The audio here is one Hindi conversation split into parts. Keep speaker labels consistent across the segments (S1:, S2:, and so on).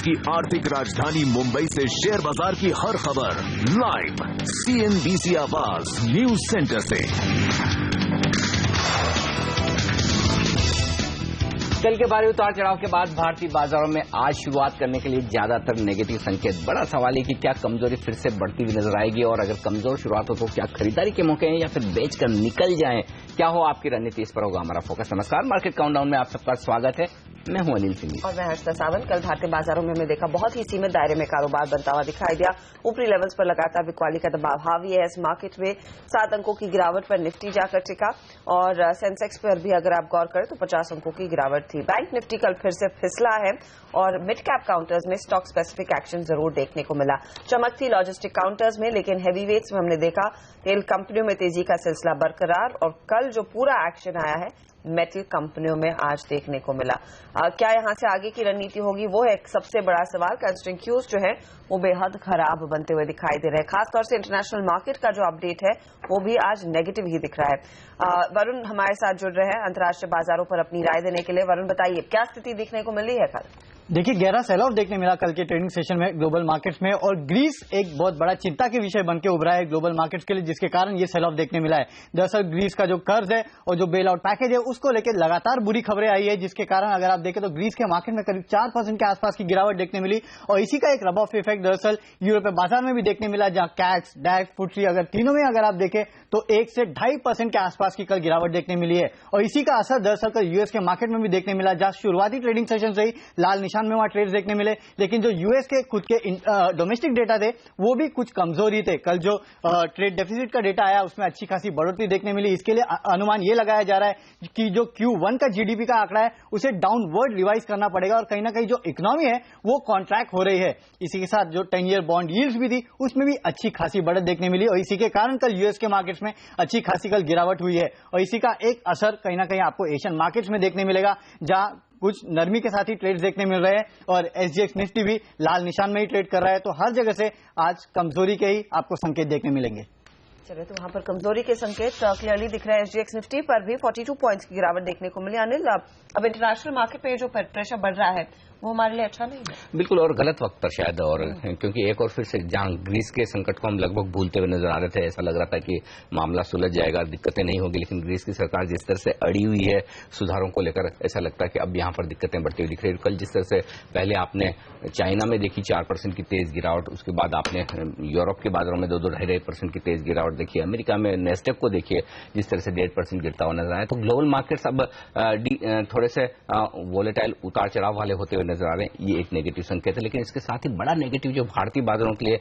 S1: की आर्थिक राजधानी मुंबई से शेयर बाजार की हर खबर लाइव CNBC आवाज न्यूज सेंटर से।
S2: कल के बारे उतार चढ़ाव के बाद भारतीय बाजारों में आज शुरुआत करने के लिए ज्यादातर नेगेटिव संकेत। बड़ा सवाल है कि क्या कमजोरी फिर से बढ़ती हुई नजर आएगी और अगर कमजोर शुरुआत हो तो क्या खरीदारी के मौके हैं या फिर बेचकर निकल जाएं? क्या हो आपकी रणनीति, इस पर होगा हमारा फोकस। नमस्कार, मार्केट काउंटडाउन में आप सबका स्वागत है। मैं हूं अनिल सिंह
S3: और मैं हर्षिता सावंत। कल भारतीय बाजारों में हमने देखा बहुत ही सीमित दायरे में कारोबार बनता हुआ दिखाई दिया। ऊपरी लेवल्स पर लगातार बिकवाली का दबाव हावी है। इस मार्केट में 7 अंकों की गिरावट पर निफ्टी जाकर टिका और सेंसेक्स पर भी अगर आप गौर करें तो 50 अंकों की गिरावट थी। बैंक निफ्टी कल फिर से फिसला है और मिड कैप काउंटर्स में स्टॉक स्पेसिफिक एक्शन जरूर देखने को मिला। चमक थी लॉजिस्टिक काउंटर्स में, लेकिन हेवी वेट्स में हमने देखा तेल कंपनियों में तेजी का सिलसिला बरकरार और कल जो पूरा एक्शन आया है मेटल कंपनियों में आज देखने को मिला। क्या यहां से आगे की रणनीति होगी, वो है एक सबसे बड़ा सवाल। कंस्ट्रिंग क्यूज जो है वो बेहद खराब बनते हुए दिखाई दे रहे हैं। खासतौर से इंटरनेशनल मार्केट का जो अपडेट है वो भी आज नेगेटिव ही दिख रहा है। वरुण हमारे साथ जुड़ रहे हैं अंतर्राष्ट्रीय बाजारों पर अपनी राय देने के लिए। वरुण, बताइए क्या स्थिति देखने को मिली है कल?
S4: देखिए, गहरा सेल ऑफ देखने मिला कल के ट्रेडिंग सेशन में ग्लोबल मार्केट्स में और ग्रीस एक बहुत बड़ा चिंता के विषय बन के उभरा है ग्लोबल मार्केट्स के लिए, जिसके कारण ये सेल ऑफ देखने मिला है। दरअसल ग्रीस का जो कर्ज है और जो बेल आउट पैकेज है उसको लेकर लगातार बुरी खबरें आई है, जिसके कारण अगर आप देखें तो ग्रीस के मार्केट में करीब 4% के आसपास की गिरावट देखने मिली और इसी का एक रब ऑफ इफेक्ट दरअसल यूरोपीय बाजार में भी देखने मिला, जहां कैक्स, डैक्स, फुटसी अगर तीनों में अगर आप देखें तो 1 से 2.5% के आसपास की कल गिरावट देखने मिली है। और इसी का असर दरअसल कल यूएस के मार्केट में भी देखने मिला, जहां शुरुआती ट्रेडिंग सेशन से ही लाल निशान में वहां ट्रेड देखने मिले, लेकिन जो यूएस के खुद के डोमेस्टिक डेटा थे वो भी कुछ कमजोर ही थे। कल जो ट्रेड डेफिसिट का डेटा आया उसमें अच्छी खासी बढ़ोतरी देखने मिली। इसके लिए अनुमान ये लगाया जा रहा है कि जो Q1 का जीडीपी का आंकड़ा है उसे डाउनवर्ड रिवाइज करना पड़ेगा और कहीं ना कहीं जो इकोनॉमी है वो कॉन्ट्रैक्ट हो रही है। इसी के साथ जो 10 ईयर बॉन्ड यील्ड्स भी थी उसमें भी अच्छी खासी बढ़त देखने मिली और इसी के कारण कल यूएस के मार्केट्स में अच्छी खासी कल गिरावट हुई है और इसी का एक असर कहीं ना कहीं आपको एशियन मार्केट्स में देखने मिलेगा, जहां कुछ नरमी के साथ ही ट्रेड देखने मिल रहे हैं और SGX निफ्टी भी लाल निशान में ही ट्रेड कर रहा है। तो हर जगह से आज कमजोरी के ही आपको संकेत देखने मिलेंगे।
S3: चलिए, तो वहां पर कमजोरी के संकेत क्लियरली दिख रहे हैं। SGX निफ्टी पर भी 42 पॉइंट्स की गिरावट देखने को मिली। अनिल, अब इंटरनेशनल मार्केट पे जो प्रेशर बढ़ रहा है वो हमारे लिए अच्छा नहीं है।
S2: बिल्कुल, और गलत वक्त पर शायद, और क्योंकि एक और फिर से जहां ग्रीस के संकट को हम लगभग भूलते हुए नजर आ रहे थे, ऐसा लग रहा था कि मामला सुलझ जाएगा, दिक्कतें नहीं होगी, लेकिन ग्रीस की सरकार जिस तरह से अड़ी हुई है सुधारों को लेकर, ऐसा लगता है कि अब यहां पर दिक्कतें बढ़ती हुई दिख रही है। कल जिस तरह से पहले आपने चाइना में देखी 4% की तेज गिरावट, उसके बाद आपने यूरोप के बाजारों में 2-2.5% की तेज गिरावट देखी, अमेरिका में नेस्डेक को देखिए जिस तरह से 1.5% गिरता हुआ नजर आया। तो ग्लोबल मार्केट्स अब थोड़े से वोलेटाइल उतार चढ़ाव वाले होते हुए नजर आ रहे हैं। ये एक नेगेटिव संकेत है, लेकिन इसके साथ ही बड़ा नेगेटिव जो भारतीय बाजारों के लिए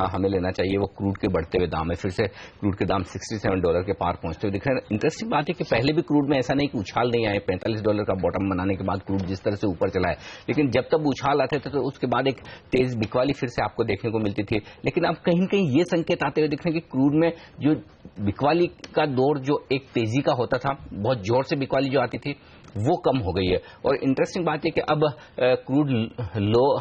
S2: हमें लेना चाहिए वो क्रूड के बढ़ते हुए दाम है। फिर से क्रूड के दाम $67 के पार पहुंचते हुए दिख रहे हैं। इंटरेस्टिंग बात है कि पहले भी क्रूड में ऐसा नहीं कि उछाल नहीं आए, $45 का बॉटम बनाने के बाद क्रूड जिस तरह से ऊपर चला है, लेकिन जब तब उछाल आते थे तो उसके बाद एक तेज बिकवाली फिर से आपको देखने को मिलती थी। लेकिन अब कहीं न कहीं ये संकेत आते हुए दिख रहे हैं कि क्रूड में जो बिकवाली का दौर जो एक तेजी का होता था, बहुत जोर से बिकवाली जो आती थी, वो कम हो गई है। और इंटरेस्टिंग बात है कि अब क्रूड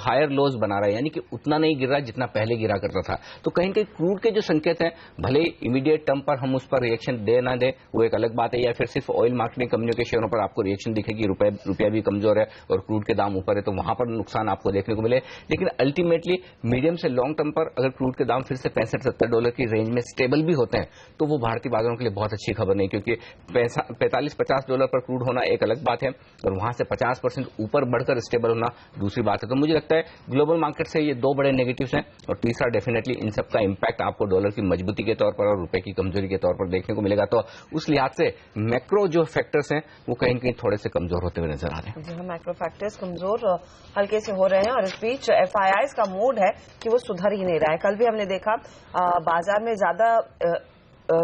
S2: हायर लोज बना रहा है, यानी कि उतना नहीं गिर रहा जितना पहले गिरा करता था। तो कहीं कहीं क्रूड के जो संकेत हैं, भले इमीडिएट टर्म पर हम उस पर रिएक्शन दे ना दे वो एक अलग बात है, या फिर सिर्फ ऑयल मार्केटिंग कंपनियों के शेयरों पर आपको रिएक्शन दिखेगी, रुपया भी कमजोर है और क्रूड के दाम ऊपर है, तो वहां पर नुकसान आपको देखने को मिले। लेकिन अल्टीमेटली मीडियम से लॉन्ग टर्म पर अगर क्रूड के दाम फिर से $65-70 की रेंज में स्टेबल भी होते हैं तो वो भारतीय बाजारों के लिए बहुत अच्छी खबर नहीं, क्योंकि $45-50 पर क्रूड होना एक अलग बात है और वहां से 50% ऊपर बढ़कर स्टेबल होना दूसरी बात है। तो मुझे लगता है ग्लोबल मार्केट से ये 2 बड़े नेगेटिव्स हैं और तीसरा डेफिनेटली इन सब का इंपैक्ट आपको डॉलर की मजबूती के तौर पर और रुपए की कमजोरी के तौर पर देखने को मिलेगा। तो उस लिहाज से मैक्रो जो फैक्टर्स हैं वो कहीं कहीं थोड़े से कमजोर होते हुए नजर आ रहे हैं।
S3: मैक्रो फैक्टर्स कमजोर हल्के से हो रहे हैं और इस बीच FIIs का मूड है कि वो सुधर ही नहीं रहा है। कल भी हमने देखा बाजार में ज्यादा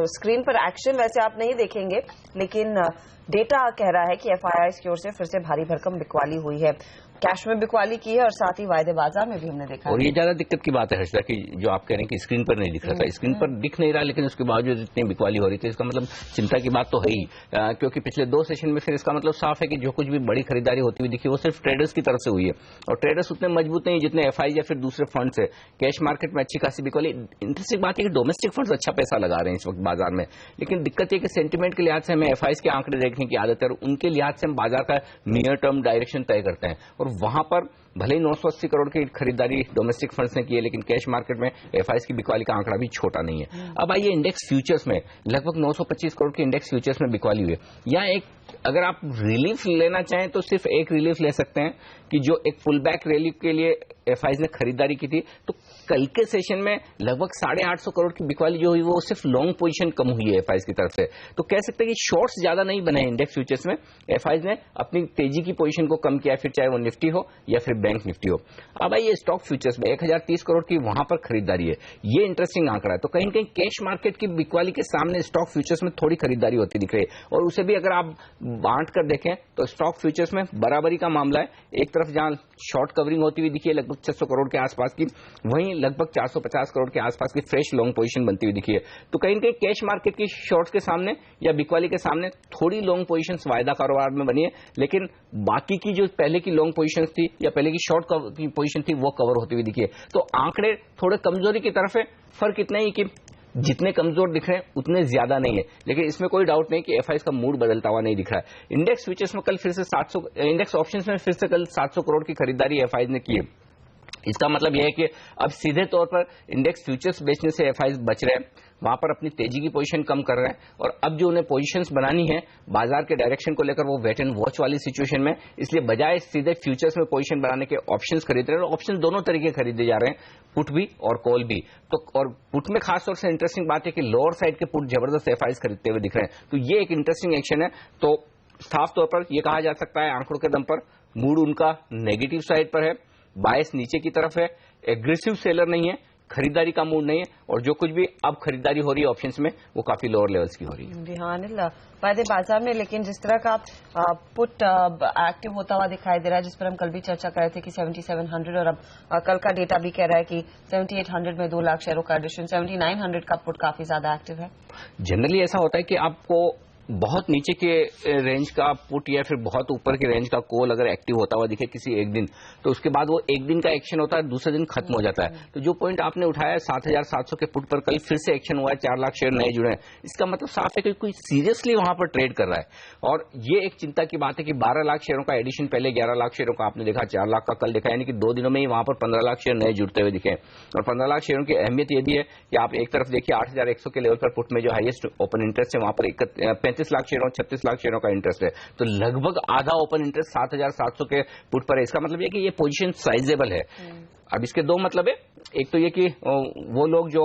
S3: स्क्रीन पर एक्शन वैसे आप नहीं देखेंगे, लेकिन डेटा कह रहा है कि FIIs की ओर से फिर से भारी भरकम बिकवाली हुई है। कैश में बिकवाली की है और साथ ही वायदे बाजार में भी हमने देखा।
S2: और ये ज्यादा दिक्कत की बात है हर्षिता कि जो आप कह रहे हैं कि स्क्रीन पर नहीं दिख रहा था, स्क्रीन पर दिख नहीं रहा, लेकिन उसके बावजूद इतनी बिकवाली हो रही थी, इसका मतलब चिंता की बात तो है ही, क्योंकि पिछले 2 सेशन में फिर इसका मतलब साफ है कि जो कुछ भी बड़ी खरीदारी होती हुई दिखी वो सिर्फ ट्रेडर्स की तरफ से हुई है और ट्रेडर्स उतने मजबूत नहीं जितने FI या फिर दूसरे फंड है। कैश मार्केट में अच्छी खासी बिकवाली। इंटरेस्टिंग बात है कि डोमेस्टिक फंड्स अच्छा पैसा लगा रहे हैं इस वक्त बाजार में, लेकिन दिक्कत है कि सेंटीमेंट के लिहाज से हमें FIs के आंकड़े देखने की आदत है और उनके लिहाज से हम बाजार का नियर टर्म डायरेक्शन तय करते हैं और वहां पर भले ही 980 करोड़ की खरीदारी डोमेस्टिक फंड्स ने की है, लेकिन कैश मार्केट में एफआईज की बिकवाली का आंकड़ा भी छोटा नहीं है। अब आइए इंडेक्स फ्यूचर्स में लगभग 925 करोड़ की इंडेक्स फ्यूचर्स में बिकवाली हुई है। यहाँ एक अगर आप रिलीफ लेना चाहें तो सिर्फ एक रिलीफ ले सकते हैं कि जो एक फुल बैक रैली के लिए एफआईज ने खरीदारी की थी, तो कल के सेशन में लगभग 850 करोड़ की बिकवाली जो हुई वो सिर्फ लॉन्ग पोजीशन कम हुई है एफआईज की तरफ से। तो कह सकते हैं कि शॉर्ट्स ज्यादा नहीं बने इंडेक्स फ्यूचर्स में, एफआईज ने अपनी तेजी की पोजीशन को कम किया, फिर चाहे वो निफ्टी हो या फिर बैंक निफ्टी हो। अब आइए स्टॉक फ्यूचर्स में 1030 करोड़ की वहां पर खरीदारी है, ये इंटरेस्टिंग आंकड़ा है। तो कहीं कहीं कैश मार्केट की बिकवाली के सामने स्टॉक फ्यूचर्स में थोड़ी खरीदारी होती दिख रही है, और उसे भी अगर आप बांट कर देखें तो स्टॉक फ्यूचर्स में बराबरी का मामला है। एक तरफ जहां शॉर्ट कवरिंग होती हुई दिखी है लगभग 600 करोड़ के आसपास की, वहीं लगभग 450 करोड़ के आसपास की फ्रेश लॉन्ग पोजीशन बनती हुई दिखी है। तो कहीं न कहीं कैश मार्केट की शॉर्ट्स के सामने या बिकवाली के सामने थोड़ी लॉन्ग पोजीशन वायदा कारोबार में बनी है, लेकिन बाकी की जो पहले की लॉन्ग पोजीशन थी या पहले की शॉर्ट की पोजीशन थी वो कवर होती हुई दिखी है। तो आंकड़े थोड़े कमजोरी की तरफ है, फर्क इतना ही कि जितने कमजोर दिख रहे हैं उतने ज्यादा नहीं है, लेकिन इसमें कोई डाउट नहीं कि एफआईज का मूड बदलता हुआ नहीं दिख रहा है। इंडेक्स फ्यूचर्स में कल फिर से 700, इंडेक्स ऑप्शंस में फिर से कल 700 करोड़ की खरीदारी एफआईज ने की है। इसका मतलब यह है कि अब सीधे तौर पर इंडेक्स फ्यूचर्स बेचने से एफआईज बच रहे हैं, वहां पर अपनी तेजी की पोजीशन कम कर रहे हैं, और अब जो उन्हें पोजीशंस बनानी है बाजार के डायरेक्शन को लेकर वो वेट एंड वॉच वाली सिचुएशन में, इसलिए बजाय सीधे फ्यूचर्स में पोजीशन बनाने के ऑप्शंस खरीद रहे हैं। और ऑप्शन दोनों तरीके खरीदे जा रहे हैं, पुट भी और कॉल भी। तो और पुट में खासतौर से इंटरेस्टिंग बात है कि लोअर साइड के पुट जबरदस्त एफआईज खरीदते हुए दिख रहे हैं, तो ये एक इंटरेस्टिंग एक्शन है। तो साफ तौर पर यह कहा जा सकता है आंकड़ों के दम पर मूड उनका नेगेटिव साइड पर है, बायस नीचे की तरफ है, एग्रेसिव सेलर नहीं है, खरीदारी का मूड नहीं है, और जो कुछ भी अब खरीदारी हो रही है ऑप्शंस में वो काफी लोअर लेवल्स की हो रही है।
S3: जी हाँ अनिल, फायदे बाजार में, लेकिन जिस तरह का पुट एक्टिव होता हुआ दिखाई दे रहा है, जिस पर हम कल भी चर्चा कर रहे थे कि 7700, और अब कल का डेटा भी कह रहा है कि 7800 में 2 लाख शेयरों का एडिशन, 7900 का पुट काफी ज्यादा एक्टिव है।
S2: जनरली ऐसा होता है कि आपको बहुत नीचे के रेंज का पुट या फिर बहुत ऊपर के रेंज का कॉल अगर एक्टिव होता हुआ दिखे किसी एक दिन, तो उसके बाद वो एक दिन का एक्शन होता है, दूसरे दिन खत्म हो जाता है। तो जो पॉइंट आपने उठाया 7700 के पुट पर कल फिर से एक्शन हुआ है, 4 लाख शेयर नए जुड़े हैं, इसका मतलब साफ है कि कोई सीरियसली वहां पर ट्रेड कर रहा है। और ये एक चिंता की बात है कि 12 लाख शेयरों का एडिशन, पहले 11 लाख शेयरों का आपने देखा, 4 लाख का कल देखा, यानी कि 2 दिनों में ही वहां पर 15 लाख शेयर नए जुड़ते हुए दिखे। और 15 लाख शेयरों की अहमियत ये भी है कि आप एक तरफ देखिए 8100 के लेवल पर पुट में जो हाईएस्ट ओपन इंटरेस्ट है वहां पर 35 लाख शेयरों 36 लाख शेयरों का इंटरेस्ट है, तो लगभग आधा ओपन इंटरेस्ट 7700 के पुट पर है। इसका मतलब यह कि ये पोजीशन साइजेबल है। अब इसके दो मतलब है, एक तो ये कि वो लोग जो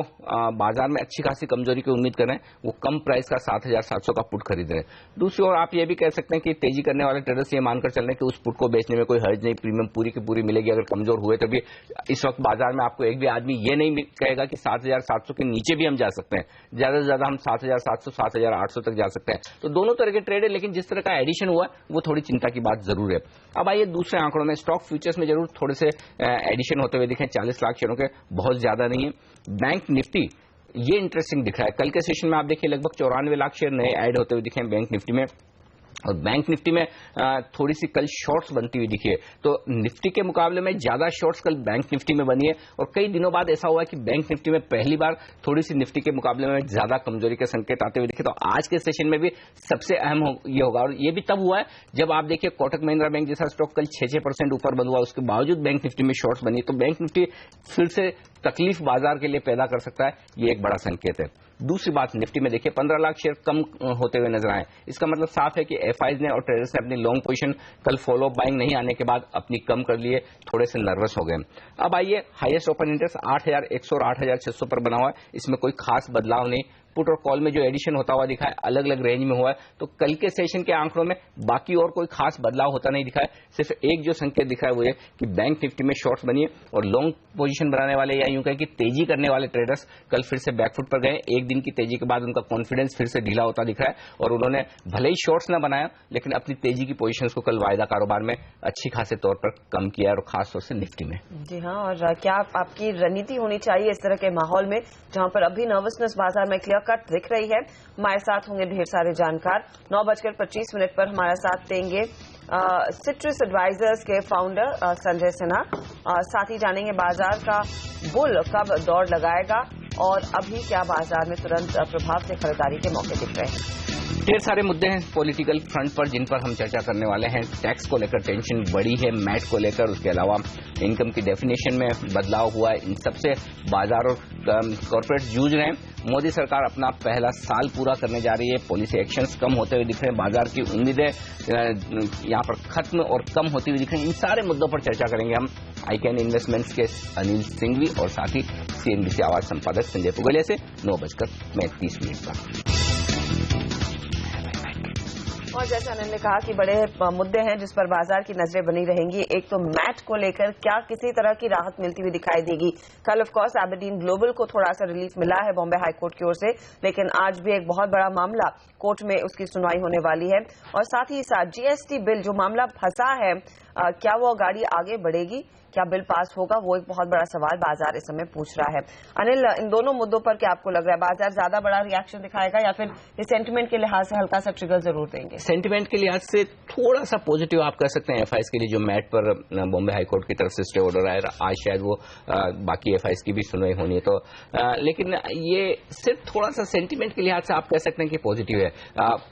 S2: बाजार में अच्छी खासी कमजोरी की उम्मीद कर रहे हैं वो कम प्राइस का 7700 का पुट खरीद रहे हैं। दूसरी ओर आप ये भी कह सकते हैं कि तेजी करने वाले ट्रेडर्स ये मानकर चल रहे हैं कि उस पुट को बेचने में कोई हर्ज नहीं, प्रीमियम पूरी की पूरी मिलेगी अगर कमजोर हुए। तभी इस वक्त बाजार में आपको एक भी आदमी ये नहीं कहेगा कि 7700 के नीचे भी हम जा सकते हैं, ज्यादा से ज्यादा हम 7700 7800 तक जा सकते हैं। तो दोनों तरह के ट्रेड है, लेकिन जिस तरह का एडिशन हुआ वो थोड़ी चिंता की बात जरूर है। अब आइए दूसरे आंकड़ों में, स्टॉक फ्यूचर्स में जरूर थोड़े से एडिशन होते हुए दिखे, 40 लाख शेयरों के, बहुत ज्यादा नहीं है। बैंक निफ्टी ये इंटरेस्टिंग दिख रहा है, कल के सेशन में आप देखिए लगभग 94 लाख शेयर नए ऐड होते हुए दिखे हैं बैंक निफ्टी में, और बैंक निफ्टी में थोड़ी सी कल शॉर्ट्स बनती हुई दिखी है। तो निफ्टी के मुकाबले में ज्यादा शॉर्ट्स कल बैंक निफ्टी में बनी है, और कई दिनों बाद ऐसा हुआ है कि बैंक निफ्टी में पहली बार थोड़ी सी निफ्टी के मुकाबले में ज्यादा कमजोरी के संकेत आते हुए दिखे। तो आज के सेशन में भी सबसे अहम ये होगा, और ये भी तब हुआ है जब आप देखिए कोटक महिंद्रा बैंक जैसा स्टॉक कल 6% ऊपर बंद हुआ, उसके बावजूद बैंक निफ्टी में शॉर्ट्स बनी। तो बैंक निफ्टी फिर से तकलीफ बाजार के लिए पैदा कर सकता है, ये एक बड़ा संकेत है। दूसरी बात, निफ्टी में देखिए 15 लाख शेयर कम होते हुए नजर आए, इसका मतलब साफ है कि एफआईज ने और ट्रेडर्स ने अपनी लॉन्ग पोजीशन कल फॉलो बाइंग नहीं आने के बाद अपनी कम कर लिए, थोड़े से नर्वस हो गए। अब आइए हाईएस्ट ओपन इंटरेस्ट 8100 और 8600 पर बना हुआ है, इसमें कोई खास बदलाव नहीं। पुट और कॉल में जो एडिशन होता हुआ दिखा है अलग अलग रेंज में हुआ है, तो कल के सेशन के आंकड़ों में बाकी और कोई खास बदलाव होता नहीं दिखा है। सिर्फ एक जो संकेत दिखा है वो ये कि बैंक निफ्टी में शॉर्ट्स बनी है, और लॉन्ग पोजीशन बनाने वाले या यूं कहें कि तेजी करने वाले ट्रेडर्स कल फिर से बैकफुट पर गए। एक दिन की तेजी के बाद उनका कॉन्फिडेंस फिर से ढीला होता दिख रहा है, और उन्होंने भले ही शॉर्ट्स न बनाया लेकिन अपनी तेजी की पोजीशंस को कल वायदा कारोबार में अच्छी खासे तौर पर कम किया, और खासतौर से निफ्टी में।
S3: जी हाँ, और क्या आपकी रणनीति होनी चाहिए इस तरह के माहौल में जहां पर अभी नर्वसनेस बाजार में क्लियर कट दिख रही है? हमारे साथ होंगे ढेर सारे जानकार। 9:25 पर हमारा साथ देंगे सिट्रस एडवाइजर्स के फाउंडर संजय सिन्हा। साथ ही जानेंगे बाजार का बुल कब दौड़ लगाएगा और अभी क्या बाजार में तुरंत प्रभाव से खरीदारी के मौके दिख रहे हैं।
S2: ढेर सारे मुद्दे हैं पॉलिटिकल फ्रंट पर जिन पर हम चर्चा करने वाले हैं। टैक्स को लेकर टेंशन बढ़ी है, मैट को लेकर, उसके अलावा इनकम की डेफिनेशन में बदलाव हुआ है। इन सबसे बाजार और कॉर्पोरेट जूझ रहे हैं। मोदी सरकार अपना पहला साल पूरा करने जा रही है, पॉलिसी एक्शंस कम होते हुए दिख रहे हैं, बाजार की उम्मीदें यहां पर खत्म और कम होती हुई दिख रही हैं। इन सारे मुद्दों पर चर्चा करेंगे हम आई कैन इन्वेस्टमेंट्स के अनिल सिंघवी और साथ ही CNBC आवाज संपादक संजय पुगलिया से 9:35 पर।
S3: और जैसे अनिल ने कहा कि बड़े मुद्दे हैं जिस पर बाजार की नजरें बनी रहेंगी। एक तो मैट को लेकर क्या किसी तरह की राहत मिलती हुई दिखाई देगी। कल ऑफ कोर्स एबरडीन ग्लोबल को थोड़ा सा रिलीफ मिला है बॉम्बे हाई कोर्ट की ओर से, लेकिन आज भी एक बहुत बड़ा मामला कोर्ट में उसकी सुनवाई होने वाली है। और साथ ही साथ GST बिल जो मामला फंसा है, क्या वो गाड़ी आगे बढ़ेगी, क्या बिल पास होगा, वो एक बहुत बड़ा सवाल बाजार इस समय पूछ रहा है। अनिल, इन दोनों मुद्दों पर क्या आपको लग रहा है, बाजार ज्यादा बड़ा रिएक्शन दिखाएगा या फिर इस सेंटिमेंट के लिहाज से हल्का सा ट्रिगर जरूर देंगे?
S2: सेंटिमेंट के लिहाज से थोड़ा सा पॉजिटिव आप कह सकते हैं FIs के लिए, जो मैट पर बॉम्बे हाईकोर्ट की तरफ से स्टे ऑर्डर आया, आज शायद वो बाकी FIs की भी सुनवाई होनी है, तो लेकिन ये सिर्फ थोड़ा सा सेंटिमेंट के लिहाज से आप कह सकते हैं कि पॉजिटिव है।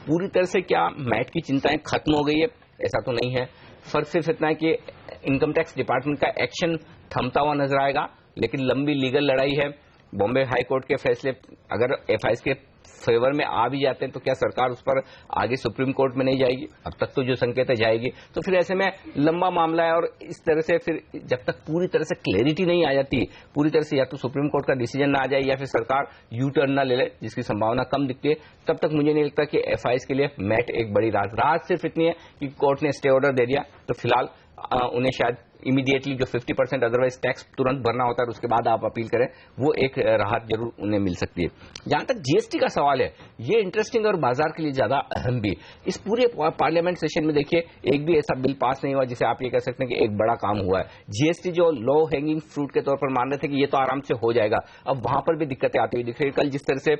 S2: पूरी तरह से क्या मैट की चिंताएं खत्म हो गई है, ऐसा तो नहीं है। फर्क सिर्फ इतना है कि इनकम टैक्स डिपार्टमेंट का एक्शन थमता हुआ नजर आएगा, लेकिन लंबी लीगल लड़ाई है। बॉम्बे हाई कोर्ट के फैसले अगर FIs के फेवर में आ भी जाते हैं तो क्या सरकार उस पर आगे सुप्रीम कोर्ट में नहीं जाएगी? अब तक तो जो संकेत है जाएगी, तो फिर ऐसे में लंबा मामला है। और इस तरह से फिर जब तक पूरी तरह से क्लैरिटी नहीं आ जाती, पूरी तरह से या तो सुप्रीम कोर्ट का डिसीजन ना आ जाए या फिर सरकार यू टर्न ना ले ले, जिसकी संभावना कम दिखती है, तब तक मुझे नहीं लगता कि FIs के लिए मैट एक बड़ी राहत सिर्फ इतनी है कि कोर्ट ने स्टे ऑर्डर दे दिया, तो फिलहाल उन्हें शायद इमीडिएटली जो 50% अदरवाइज टैक्स तुरंत भरना होता है उसके बाद आप अपील करें, वो एक राहत जरूर उन्हें मिल सकती है। जहां तक GST का सवाल है, ये इंटरेस्टिंग और बाजार के लिए ज्यादा अहम भी। इस पूरे पार्लियामेंट सेशन में देखिए एक भी ऐसा बिल पास नहीं हुआ जिसे आप ये कह सकते हैं कि एक बड़ा काम हुआ है। GST जो लो हैंगिंग फ्रूट के तौर पर मान रहे थे कि ये तो आराम से हो जाएगा, अब वहां पर भी दिक्कतें आती हुई दिख रही है। कल जिस तरह से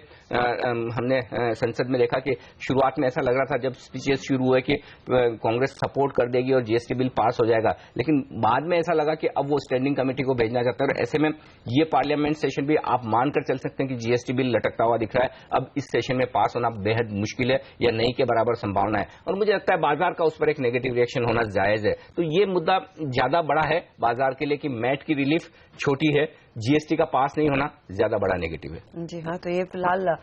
S2: हमने संसद में देखा कि शुरुआत में ऐसा लग रहा था जब स्पीचेस शुरू हुए कि कांग्रेस सपोर्ट कर देगी और GST बिल पास हो जाएगा, लेकिन बाद में ऐसा लगा कि अब वो स्टैंडिंग कमेटी को भेजना चाहते हैं। और ऐसे में ये पार्लियामेंट सेशन भी आप मानकर चल सकते हैं कि GST बिल लटकता हुआ दिख रहा है। अब इस सेशन में पास होना बेहद मुश्किल है या नहीं के बराबर संभावना है, और मुझे लगता है बाजार का उस पर एक नेगेटिव रिएक्शन होना जायज है। तो ये मुद्दा ज्यादा बड़ा है बाजार के लिए कि मैट की रिलीफ छोटी है, GST का पास नहीं होना ज्यादा बड़ा नेगेटिव है।
S3: जी हाँ, तो ये फिलहाल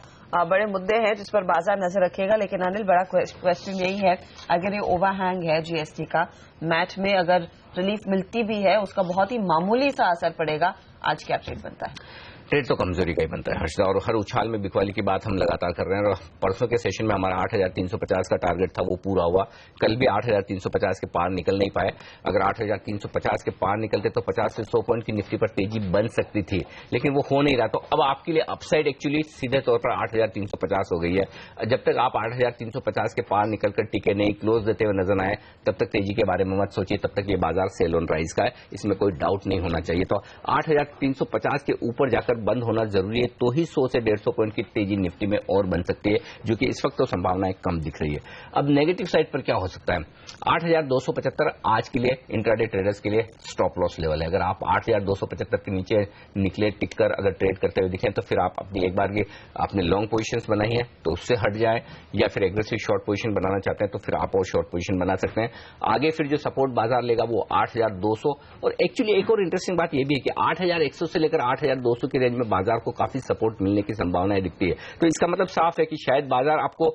S3: बड़े मुद्दे हैं जिस पर बाजार नजर रखेगा। लेकिन अनिल, बड़ा क्वेश्चन यही है, अगर ये ओवरहैंग है GST का, मैट में अगर रिलीफ मिलती भी है उसका बहुत ही मामूली सा असर पड़ेगा, आज क्या ट्रेड बनता है?
S2: ट्रेड तो कमजोरी का ही बनता है हर्षदा, और हर उछाल में बिकवाली की बात हम लगातार कर रहे हैं। और परसों के सेशन में हमारा 8,350 का टारगेट था, वो पूरा हुआ। कल भी 8,350 के पार निकल नहीं पाए। अगर 8,350 के पार निकलते तो 50 से 100 पॉइंट की निफ्टी पर तेजी बन सकती थी, लेकिन वो हो नहीं रहा। तो अब आपके लिए अपसाइड एक्चुअली सीधे तौर पर 8,350 हो गई है। जब तक आप 8,350 के पार निकलकर टिके नहीं, क्लोज देते हुए नजर आए, तब तक तेजी के बारे में मत सोचिए, तब तक ये बाजार सेल ऑन राइज का है, इसमें कोई डाउट नहीं होना चाहिए। तो 8,350 के ऊपर जाकर बंद होना जरूरी है, तो ही 100 से 150 पॉइंट की तेजी निफ्टी में और बन सकती है, जो कि इस वक्त तो संभावनाएं कम दिख रही है। अब नेगेटिव साइड पर क्या हो सकता है? 8,275 आज के लिए इंट्राडे ट्रेडर्स के लिए स्टॉप लॉस लेवल है। अगर आप 8,275 के नीचे निकले टिक कर अगर ट्रेड करते हुए दिखें, तो फिर आप अपनी एक बार की आपने लॉन्ग पोजीशंस बनाई है तो उससे हट जाएं, या फिर एग्रेसिव शॉर्ट पोजीशन बनाना चाहते हैं तो फिर आप और शॉर्ट पोजीशन बना सकते हैं। आगे फिर जो सपोर्ट बाजार लेगा वो 8,200, और एक्चुअली एक और इंटरेस्टिंग बात यह भी है कि 8,100 से लेकर 8,200 की रेंज में बाजार को काफी सपोर्ट मिलने की संभावनाएं दिखती है। तो इसका मतलब साफ है कि शायद बाजार आपको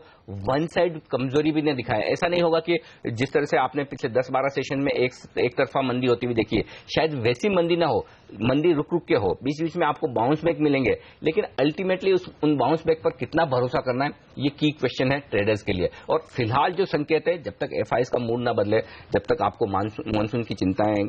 S2: वन साइड कमजोरी भी नहीं दिखाए। ऐसा नहीं होगा कि जिस तरह से आपने पिछले 10-12 सेशन में एक तरफा मंदी होती हुई देखी है, शायद वैसी मंदी ना हो, मंदी रुक रुक के हो, बीच बीच में आपको बाउंस बैक मिलेंगे, लेकिन अल्टीमेटली उन बाउंस बैक पर कितना भरोसा करना है, ये की क्वेश्चन है ट्रेडर्स के लिए। और फिलहाल जो संकेत है, जब तक FIs का मूड ना बदले, जब तक आपको मानसून की चिंताएं,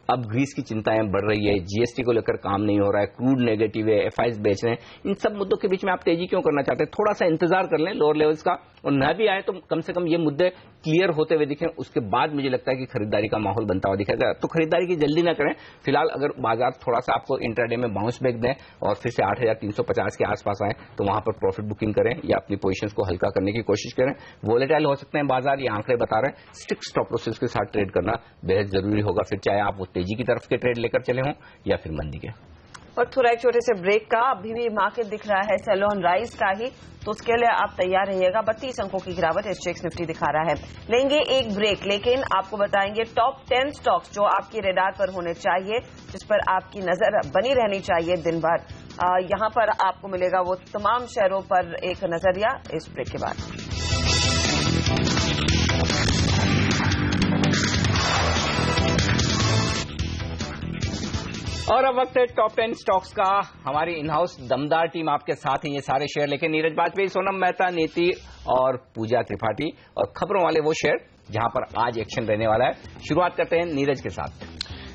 S2: अब ग्रीस की चिंताएं बढ़ रही है, GST को लेकर काम नहीं हो रहा है, क्रूड नेगेटिव है, FIs बेच रहे हैं, इन सब मुद्दों के बीच में आप तेजी क्यों करना चाहते हैं? थोड़ा सा इंतजार कर लें लोअर लेवल्स का, और न भी आए तो कम से कम ये मुद्दे क्लियर होते हुए दिखें, उसके बाद मुझे लगता है कि खरीदारी का माहौल बनता हुआ दिखेगा। तो खरीदारी की जल्दी ना करें फिलहाल। अगर बाजार थोड़ा सा आपको इंट्राडे में बाउंस बैक दें और फिर से 8,350 के आसपास आए, तो वहां पर प्रॉफिट बुकिंग करें या अपनी पोजीशंस को हल्का करने की कोशिश करें। वोलेटाइल हो सकते हैं बाजार, ये आंकड़े बता रहे हैं, स्ट्रिक्ट स्टॉप लॉसेस के साथ ट्रेड करना बेहद जरूरी होगा, फिर चाहे आप वो तेजी की तरफ के ट्रेड लेकर चले हों या फिर मंदी के।
S3: वक्त थोड़ा एक छोटे से ब्रेक का। अभी भी मार्केट दिख रहा है सेल ऑन राइज का ही, तो उसके लिए आप तैयार रहिएगा। 32 अंकों की गिरावट एसजीएक्स निफ्टी दिखा रहा है। लेंगे एक ब्रेक, लेकिन आपको बताएंगे टॉप 10 स्टॉक्स जो आपकी रेडार पर होने चाहिए, जिस पर आपकी नजर बनी रहनी चाहिए दिन भर। यहां पर आपको मिलेगा वो तमाम शेयरों पर एक नजरिया इस ब्रेक के बाद।
S2: और अब वक्त है टॉप 10 स्टॉक्स का। हमारी इन हाउस दमदार टीम आपके साथ है ये सारे शेयर लेके। नीरज वाजपेयी, सोनम मेहता, नीति और पूजा त्रिपाठी, और खबरों वाले वो शेयर जहां पर आज एक्शन रहने वाला है। शुरुआत करते हैं नीरज के साथ।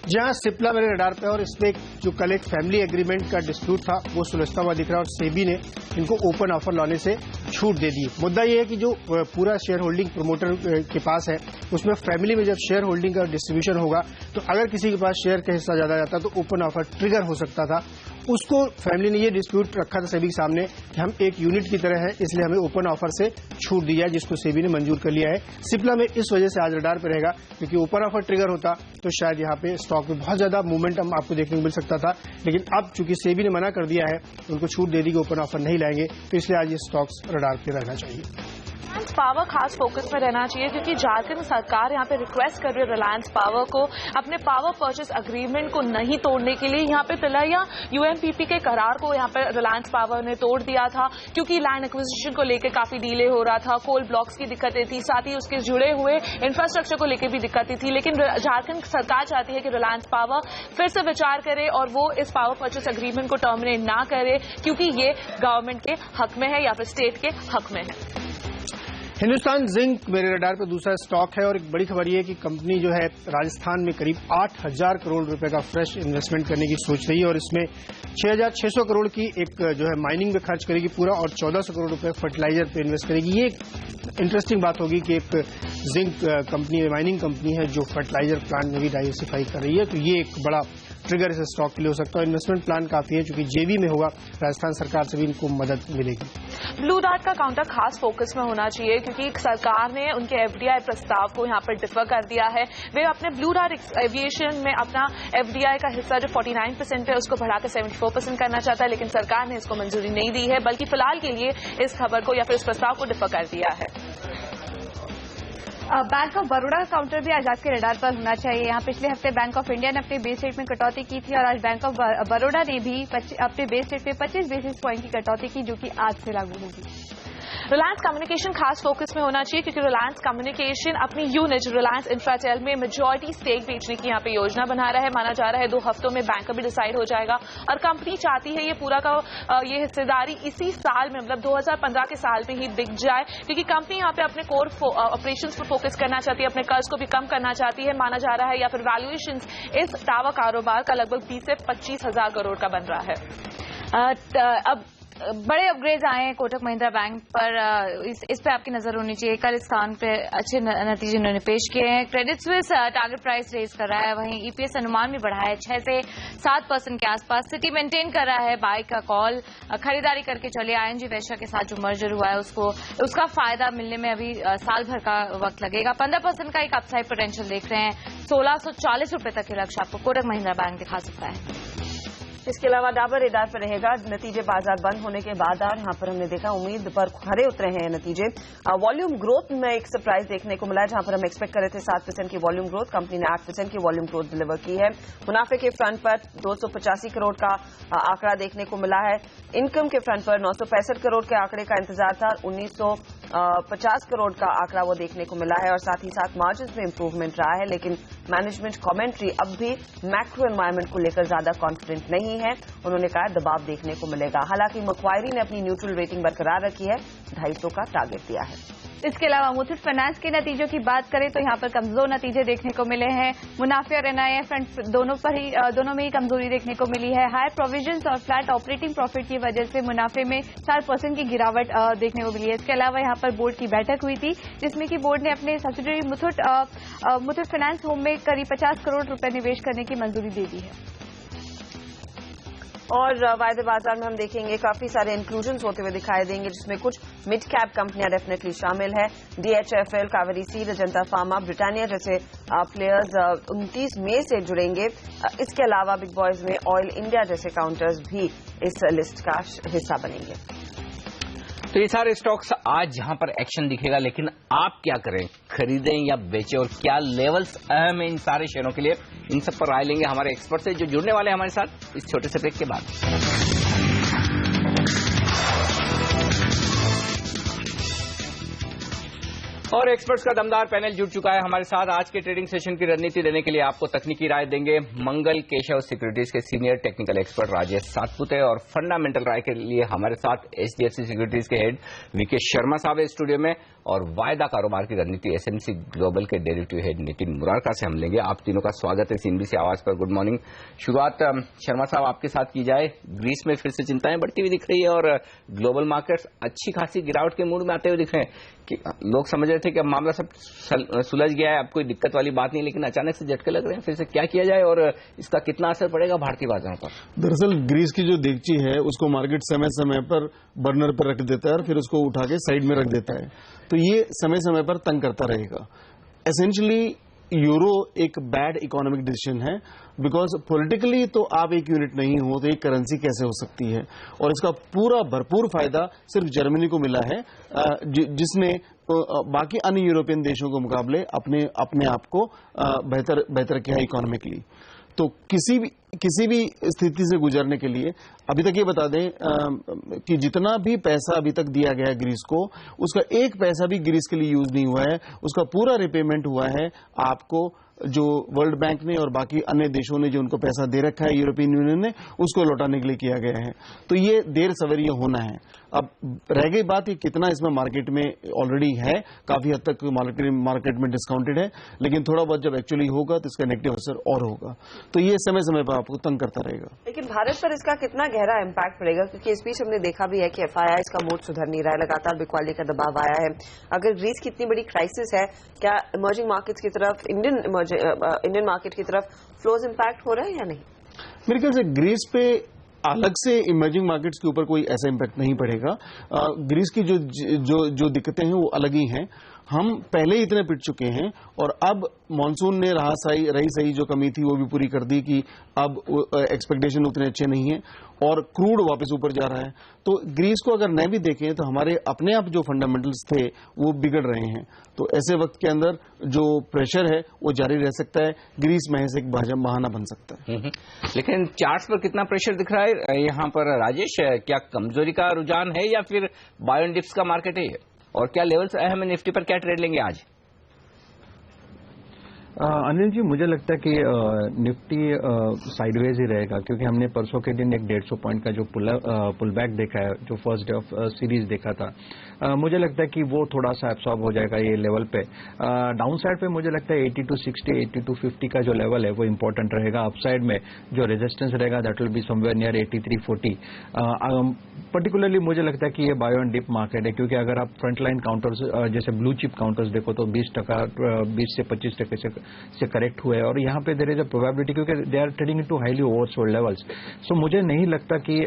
S5: जहां सिप्ला मेरे रडार पे, और इसमें जो कल एक फैमिली एग्रीमेंट का डिस्प्यूट था वो सुलझता हुआ दिख रहा है, और सेबी ने इनको ओपन ऑफर लाने से छूट दे दी। मुद्दा ये है कि जो पूरा शेयर होल्डिंग प्रमोटर के पास है, उसमें फैमिली में जब शेयर होल्डिंग का डिस्ट्रीब्यूशन होगा तो अगर किसी के पास शेयर का हिस्सा ज्यादा जाता तो ओपन ऑफर ट्रिगर हो सकता था। उसको फैमिली ने ये डिस्प्यूट रखा था सेबी के सामने कि हम एक यूनिट की तरह है, इसलिए हमें ओपन ऑफर से छूट दी जाए, जिसको सेबी ने मंजूर कर लिया है। सिप्ला में इस वजह से आज रडार पर रहेगा, क्योंकि ओपन ऑफर ट्रिगर होता तो शायद यहाँ पे स्टॉक में बहुत ज्यादा मोमेंटम आपको देखने को मिल सकता था। लेकिन अब चूंकि सेबी ने मना कर दिया है, उनको छूट दे दी कि ओपन ऑफर नहीं लाएंगे, तो इसलिए आज ये स्टॉक्स रडार पे रहना चाहिए।
S6: रिलायंस पावर खास फोकस में रहना चाहिए, क्योंकि झारखंड सरकार यहाँ पे रिक्वेस्ट कर रही है रिलायंस पावर को अपने पावर परचेस अग्रीमेंट को नहीं तोड़ने के लिए। यहाँ पे फिलहाल यूएनपीपी के करार को यहाँ पे रिलायंस पावर ने तोड़ दिया था, क्योंकि लैंड एक्विजिशन को लेकर काफी डिले हो रहा था, कोल ब्लॉक्स की दिक्कतें थी, साथ ही उसके जुड़े हुए इंफ्रास्ट्रक्चर को लेकर भी दिक्कतें थी। लेकिन झारखंड सरकार चाहती है कि रिलायंस पावर फिर से विचार करे और वो इस पावर परचेस अग्रीमेंट को टर्मिनेट ना करे, क्योंकि ये गवर्नमेंट के हक में है या फिर स्टेट के हक में है।
S5: हिंदुस्तान जिंक मेरे रडार पर दूसरा स्टॉक है, और एक बड़ी खबर यह है कि कंपनी जो है राजस्थान में करीब 8,000 करोड़ रुपए का फ्रेश इन्वेस्टमेंट करने की सोच रही है, और इसमें 6,600 करोड़ की एक जो है माइनिंग में खर्च करेगी पूरा, और 1,400 करोड़ रुपए फर्टिलाइजर पे इन्वेस्ट करेगी। ये एक इंटरेस्टिंग बात होगी कि एक जिंक कंपनी, माइनिंग कंपनी है जो फर्टिलाइजर प्लांट में भी डाइवर्सिफाई कर रही है, तो ये एक बड़ा ट्रिगर इस स्टॉक के लिए हो सकता है। इन्वेस्टमेंट प्लान काफी है, क्योंकि जेवी में होगा, राजस्थान सरकार से भी इनको मदद मिलेगी।
S6: ब्लू डार्ट का काउंटर खास फोकस में होना चाहिए, क्योंकि सरकार ने उनके एफडीआई प्रस्ताव को यहाँ पर डिफर कर दिया है। वे अपने ब्लू डार्ट एविएशन में अपना एफडीआई का हिस्सा जो 49% है उसको बढ़ाकर 74% करना चाहता है, लेकिन सरकार ने इसको मंजूरी नहीं दी है, बल्कि फिलहाल के लिए इस खबर को या फिर इस प्रस्ताव को डिफर कर दिया है।
S7: बैंक ऑफ बड़ौदा का काउंटर भी आज आपके रडार पर होना चाहिए। यहाँ पिछले हफ्ते बैंक ऑफ इंडिया ने अपने बेस रेट में कटौती की थी, और आज बैंक ऑफ बड़ौदा ने भी अपने बेस रेट में 25 बेसिस पॉइंट की कटौती की, जो कि आज से लागू होगी।
S6: रिलायंस कम्युनिकेशन खास फोकस में होना चाहिए, क्योंकि रिलायंस कम्युनिकेशन अपनी यूनिट रिलायंस इंफ्राटेल में मेजॉरिटी स्टेक बेचने की यहाँ पे योजना बना रहा है। माना जा रहा है 2 हफ्तों में बैंक का भी डिसाइड हो जाएगा, और कंपनी चाहती है ये पूरा का ये हिस्सेदारी इसी साल में, मतलब 2015 के साल में ही बिक जाए, क्योंकि कंपनी यहाँ पे अपने कोर ऑपरेशंस पर फोकस करना चाहती है, अपने कर्ज को भी कम करना चाहती है। माना जा रहा है या फिर वैल्यूएशन इस टावर कारोबार का लगभग 20 से 25,000 करोड़ का बन रहा है।
S7: अब बड़े अपग्रेड आए हैं कोटक महिंद्रा बैंक पर, इस पे आपकी नजर होनी चाहिए। कल इस स्थान पे अच्छे नतीजे उन्होंने पेश किए हैं। Credit Suisse target price raise कर रहा है, वहीं ईपीएस अनुमान भी बढ़ाया है 6 से 7% के आसपास। सिटी मेंटेन कर रहा है बाय का कॉल, खरीदारी करके चले। आईएनजी वैश्य के साथ जो मर्जर हुआ है उसका फायदा मिलने में अभी साल भर का वक्त लगेगा। 15% का एक अपसाइड पोटेंशियल देख रहे हैं। 1640 रुपए तक के लक्ष्य आपको कोटक महिंद्रा बैंक दिखा सकता है।
S3: इसके अलावा डाबर रेडार पर रहेगा। नतीजे बाजार बंद होने के बाद और यहाँ पर हमने देखा उम्मीद पर खरे उतरे हैं नतीजे। वॉल्यूम ग्रोथ में एक सरप्राइज देखने को मिला है, जहां पर हम एक्सपेक्ट कर रहे थे 7% की वॉल्यूम ग्रोथ, कंपनी ने 8% की वॉल्यूम ग्रोथ डिलीवर की है। मुनाफे के फ्रंट पर 285 करोड़ का आंकड़ा देखने को मिला है। इनकम के फ्रंट पर 965 करोड़ के आंकड़े का इंतजार था, 1950 करोड़ का आंकड़ा वो देखने को मिला है, और साथ ही साथ मार्जिन में इंप्रूवमेंट रहा है। लेकिन मैनेजमेंट कमेंट्री अब भी मैक्रो एनवायरमेंट को लेकर ज्यादा कॉन्फिडेंट नहीं है। उन्होंने कहा दबाव देखने को मिलेगा। हालांकि मक्वायरी ने अपनी न्यूट्रल रेटिंग बरकरार रखी है, 250 का टारगेट दिया है।
S7: इसके अलावा मुथूट फाइनेंस के नतीजों की बात करें तो यहाँ पर कमजोर नतीजे देखने को मिले हैं। मुनाफे और एनआईए फ्रंट दोनों में ही कमजोरी देखने को मिली है। हायर प्रोविजंस और फ्लैट ऑपरेटिंग प्रॉफिट की वजह से मुनाफे में 4% की गिरावट देखने को मिली है। इसके अलावा यहाँ पर बोर्ड की बैठक हुई थी, जिसमें कि बोर्ड ने अपने सब्सिडरी मुथूट फाइनेंस होम में करीब 50 करोड़ रुपए निवेश करने की मंजूरी दे दी है।
S3: और वायदे बाजार में हम देखेंगे काफी सारे इंक्लूजन्स होते हुए दिखाई देंगे, जिसमें कुछ मिड कैप कंपनियां डेफिनेटली शामिल है। DHFL, Kaveri seed, Ajanta pharma, Britannia जैसे प्लेयर्स 29 मई से जुड़ेंगे। इसके अलावा बिग बॉयज में ऑयल इंडिया जैसे काउंटर्स भी इस लिस्ट का हिस्सा बनेंगे।
S2: तो ये सारे स्टॉक्स आज जहां पर एक्शन दिखेगा, लेकिन आप क्या करें, खरीदें या बेचें, और क्या लेवल्स अहम है इन सारे शेयरों के लिए, इन सब पर राय लेंगे हमारे एक्सपर्ट से जो जुड़ने वाले हैं हमारे साथ इस छोटे से ब्रेक के बाद। और एक्सपर्ट्स का दमदार पैनल जुड़ चुका है हमारे साथ। आज के ट्रेडिंग सेशन की रणनीति देने के लिए आपको तकनीकी राय देंगे मंगल केशव सिक्योरिटीज के senior technical expert Rajesh Satpute, और फंडामेंटल राय के लिए हमारे साथ HDFC सिक्योरिटीज के हेड VK शर्मा साहब है स्टूडियो में, और वायदा कारोबार की रणनीति SMC ग्लोबल के डेरिवेटिव हेड नितिन मुरारका से हम लेंगे। आप तीनों का स्वागत है CNBC आवाज पर। Good morning. शुरुआत शर्मा साहब आपके साथ की जाए। ग्रीस में फिर से चिंताएं बढ़ती हुई दिख रही है और ग्लोबल मार्केट्स अच्छी खासी गिरावट के मूड में आते हुए दिख रहे हैं कि लोग समझ रहे थे कि अब मामला सब सुलझ गया है, अब कोई दिक्कत वाली बात नहीं, लेकिन अचानक से झटके लग रहे हैं। फिर से क्या किया जाए और इसका कितना असर पड़ेगा भारतीय बाजारों पर?
S8: दरअसल ग्रीस की जो देगची है उसको मार्केट समय समय पर बर्नर पर रख देता है और फिर उसको उठा के साइड में रख देता है, तो ये समय समय पर तंग करता रहेगा। एसेंशियली यूरो एक बैड इकोनॉमिक डिसीजन है, बिकॉज पॉलिटिकली तो आप एक यूनिट नहीं हो तो एक करेंसी कैसे हो सकती है, और इसका पूरा भरपूर फायदा सिर्फ जर्मनी को मिला है जिसने बाकी अन्य यूरोपियन देशों के मुकाबले अपने आप को बेहतर किया इकोनॉमिकली। तो किसी भी स्थिति से गुजरने के लिए अभी तक ये बता दें कि जितना भी पैसा अभी तक दिया गया ग्रीस को, उसका एक पैसा भी ग्रीस के लिए यूज नहीं हुआ है, उसका पूरा रिपेमेंट हुआ है आपको जो वर्ल्ड बैंक ने और बाकी अन्य देशों ने जो उनको पैसा दे रखा है यूरोपियन यूनियन ने, उसको लौटाने के लिए किया गया है। तो ये देर सवेर ये होना है। अब रह गई बात कि कितना इसमें मार्केट में ऑलरेडी है, काफी हद तक मार्केट में डिस्काउंटेड है, लेकिन थोड़ा बहुत जब एक्चुअली होगा तो इसका नेगेटिव असर और होगा, तो ये समय समय पर आपको तंग करता रहेगा।
S3: लेकिन भारत पर इसका कितना गहरा इम्पैक्ट पड़ेगा, क्योंकि इस बीच हमने देखा भी है कि FII का मूड सुधर नहीं रहा है, लगातार बिकवाली का दबाव आया है। अगर ग्रीस की इतनी बड़ी क्राइसिस है, क्या इमर्जिंग मार्केट्स की तरफ इंडियन मार्केट की तरफ फ्लोज इम्पैक्ट हो रहा है या नहीं?
S8: मेरे ख्याल से ग्रीस पे अलग से इमर्जिंग मार्केट्स के ऊपर कोई ऐसा इम्पैक्ट नहीं पड़ेगा। ग्रीस की जो दिक्कतें हैं वो अलग ही हैं। हम पहले ही इतने पिट चुके हैं और अब मॉनसून ने रही सही जो कमी थी वो भी पूरी कर दी कि अब एक्सपेक्टेशन उतने अच्छे नहीं है और क्रूड वापस ऊपर जा रहा है। तो ग्रीस को अगर न भी देखें तो हमारे अपने आप जो फंडामेंटल्स थे वो बिगड़ रहे हैं, तो ऐसे वक्त के अंदर जो प्रेशर है वो जारी रह सकता है। ग्रीस महज एक बहाना बन सकता है।
S2: लेकिन चार्ट्स पर कितना प्रेशर दिख रहा है यहाँ पर राजेश? क्या कमजोरी का रुझान है या फिर बाय एंड डिप्स का मार्केट है ये? और क्या लेवल्स अहम है? निफ्टी पर क्या ट्रेड लेंगे आज?
S9: अनिल जी, मुझे लगता है कि निफ्टी साइडवेज ही रहेगा, क्योंकि हमने परसों के दिन एक 150 पॉइंट का जो पुल बैक देखा है, जो फर्स्ट डे ऑफ सीरीज देखा था, मुझे लगता है कि वो थोड़ा सा एब्सॉर्ब हो जाएगा ये लेवल पे। डाउन साइड पे मुझे लगता है 8260, 8250 का जो लेवल है वो इंपॉर्टेंट रहेगा। अपसाइड में जो रेजिस्टेंस रहेगा that will be somewhere near 8340। Particularly मुझे लगता है कि ये बाय एंड डिप मार्केट है, क्योंकि अगर आप फ्रंट लाइन काउंटर्स जैसे ब्लू चिप काउंटर्स देखो तो 20 से 25% से करेक्ट हुए, और यहाँ पे देयर इज अ प्रोबेबिलिटी, क्योंकि they are trading into highly oversold levels. So मुझे नहीं लगता कि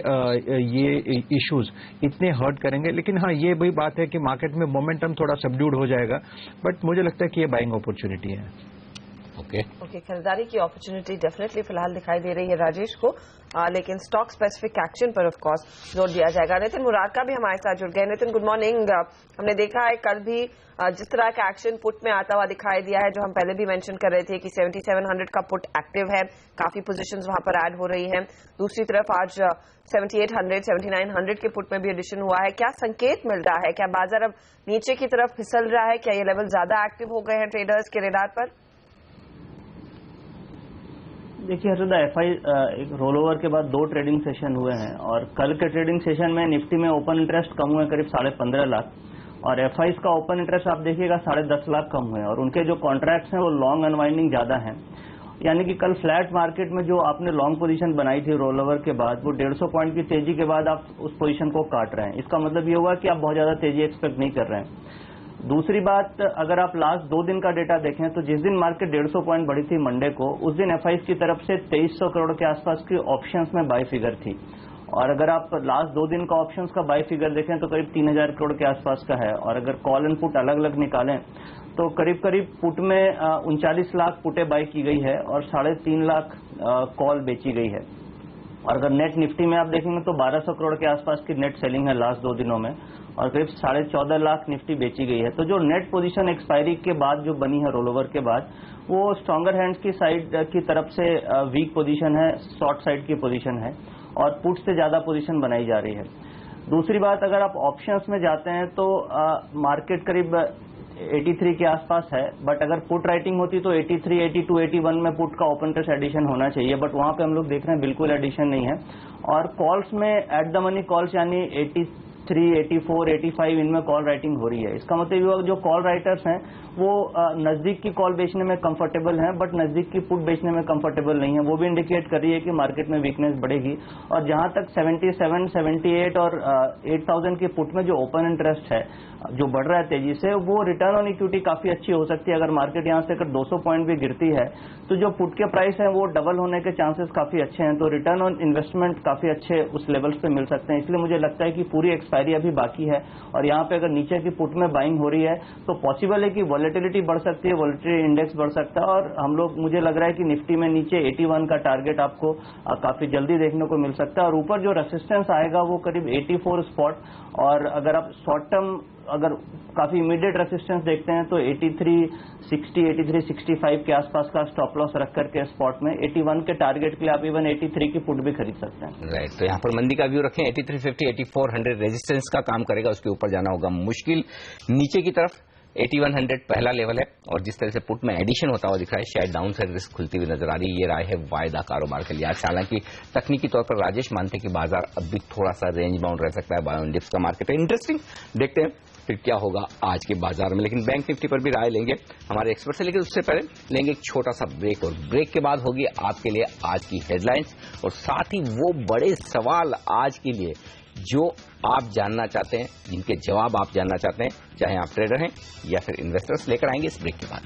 S9: ये इश्यूज इतने हर्ट करेंगे। लेकिन हाँ, ये भी बात है कि मार्केट में मोमेंटम थोड़ा सबड्यूड हो जाएगा, बट मुझे लगता है कि ये बाइंग अपॉर्चुनिटी है।
S3: ओके, खरीदारी की अपॉर्चुनिटी डेफिनेटली फिलहाल दिखाई दे रही है राजेश को, लेकिन स्टॉक स्पेसिफिक एक्शन पर ऑफ कोर्स जोर दिया जाएगा। नितिन मुरारका भी हमारे साथ जुड़ गए। Nitin, good morning. हमने देखा है कल भी जिस तरह का एक्शन पुट में आता हुआ दिखाई दिया है, जो हम पहले भी मेंशन कर रहे थे कि 7700 का पुट एक्टिव है, काफी पोजीशंस वहां पर ऐड हो रही हैं। दूसरी तरफ आज 7800, 7900 के पुट में भी एडिशन हुआ है। क्या संकेत मिल रहा है? क्या बाजार अब नीचे की तरफ फिसल रहा है? क्या ये लेवल ज्यादा एक्टिव हो गए हैं ट्रेडर्स के रेडार पर?
S10: देखिए हर्षदा, एक रोल ओवर के बाद 2 ट्रेडिंग सेशन हुए हैं और कल के ट्रेडिंग सेशन में निफ्टी में ओपन इंटरेस्ट कम हुए करीब 15.5 लाख, और FIs का ओपन इंटरेस्ट आप देखिएगा 10.5 लाख कम हुए, और उनके जो कॉन्ट्रैक्ट्स हैं वो लॉन्ग अनवाइंडिंग ज्यादा है। यानी कि कल फ्लैट मार्केट में जो आपने लॉन्ग पोजीशन बनाई थी रोल ओवर के बाद, वो 150 पॉइंट की तेजी के बाद आप उस पोजीशन को काट रहे हैं। इसका मतलब ये हुआ कि आप बहुत ज्यादा तेजी एक्सपेक्ट नहीं कर रहे हैं। दूसरी बात, अगर आप लास्ट 2 दिन का डेटा देखें तो जिस दिन मार्केट 150 पॉइंट बढ़ी थी मंडे को, उस दिन एफआईज की तरफ से 2300 करोड़ के आसपास की ऑप्शंस में बाय फिगर थी। और अगर आप लास्ट 2 दिन का ऑप्शंस का बाय फिगर देखें तो करीब 3000 करोड़ के आसपास का है। और अगर कॉल एंड पुट अलग अलग निकालें तो करीब करीब पुट में 39 लाख पुटें बाय की गई है और 3.5 लाख कॉल बेची गई है। और अगर नेट निफ्टी में आप देखेंगे तो 1200 करोड़ के आसपास की नेट सेलिंग है लास्ट 2 दिनों में और करीब 14.5 लाख निफ्टी बेची गई है। तो जो नेट पोजीशन एक्सपायरी के बाद जो बनी है रोलओवर के बाद, वो स्ट्रॉन्गर हैंड्स की साइड की तरफ से वीक पोजीशन है, शॉर्ट साइड की पोजीशन है और पुट से ज्यादा पोजीशन बनाई जा रही है। दूसरी बात, अगर आप ऑप्शंस में जाते हैं तो मार्केट करीब 83 के आसपास है, बट अगर पुट राइटिंग होती तो 83, 82, 81 में पुट का ओपन इंटरेस्ट एडिशन होना चाहिए, बट वहां पे हम लोग देख रहे हैं बिल्कुल एडिशन नहीं है। और कॉल्स में एट द मनी कॉल्स यानी 83, 84, 85 इनमें कॉल राइटिंग हो रही है। इसका मतलब जो कॉल राइटर्स हैं वो नजदीक की कॉल बेचने में कंफर्टेबल हैं, बट नजदीक की पुट बेचने में कंफर्टेबल नहीं है। वो भी इंडिकेट कर रही है कि मार्केट में वीकनेस बढ़ेगी। और जहां तक 77, 78 और 8000 की पुट में जो ओपन इंटरेस्ट है जो बढ़ रहा है तेजी से, वो रिटर्न ऑन इक्विटी काफी अच्छी हो सकती है। अगर मार्केट यहां से अगर 200 पॉइंट भी गिरती है तो जो पुट के प्राइस है वो डबल होने के चांसेस काफी अच्छे हैं। तो रिटर्न ऑन इन्वेस्टमेंट काफी अच्छे उस लेवल्स पे मिल सकते हैं। इसलिए मुझे लगता है कि पूरी एक्सपायरी अभी बाकी है और यहाँ पे अगर नीचे की पुट में बाइंग हो रही है तो पॉसिबल है कि वॉलेटिलिटी बढ़ सकती है, वॉलेटिलिटी इंडेक्स बढ़ सकता है। और हम लोग, मुझे लग रहा है कि निफ्टी में नीचे 81 का टारगेट आपको काफी जल्दी देखने को मिल सकता है और ऊपर जो रेसिस्टेंस आएगा वो करीब 84 स्पॉट। और अगर आप शॉर्ट टर्म अगर काफी इमीडिएट रेसिस्टेंस देखते हैं तो 8360, 8365 के आसपास का स्टॉप लॉस रख करके स्पॉट में 81 के टारगेट के लिए आप इवन 83 की पुट भी खरीद सकते हैं।
S2: राइट, तो यहाँ पर मंदी का व्यू रखें। 8350, 8400 रेजिस्टेंस का काम करेगा, उसके ऊपर जाना होगा मुश्किल। नीचे की तरफ 8100 पहला लेवल है और जिस तरह से पुट में एडिशन होता हुआ दिख रहा है, शायद डाउन साइड रिस्क खुलती हुई नजर आ रही है। ये राय है वायदा कारोबार के लिए। आज हालांकि तकनीकी तौर पर राजेश मानते हैं कि बाजार अब भी थोड़ा सा रेंज बाउंड रह सकता है। बायो इंडेक्स का मार्केट है इंटरेस्टिंग, देखते हैं फिर क्या होगा आज के बाजार में। लेकिन बैंक निफ्टी पर भी राय लेंगे हमारे एक्सपर्ट से, लेकिन उससे पहले लेंगे एक छोटा सा ब्रेक और ब्रेक के बाद होगी आपके लिए आज की हेडलाइंस और साथ ही वो बड़े सवाल आज के लिए जो आप जानना चाहते हैं, जिनके जवाब आप जानना चाहते हैं, चाहे आप ट्रेडर हैं या फिर इन्वेस्टर्स, लेकर आएंगे इस ब्रेक के बाद।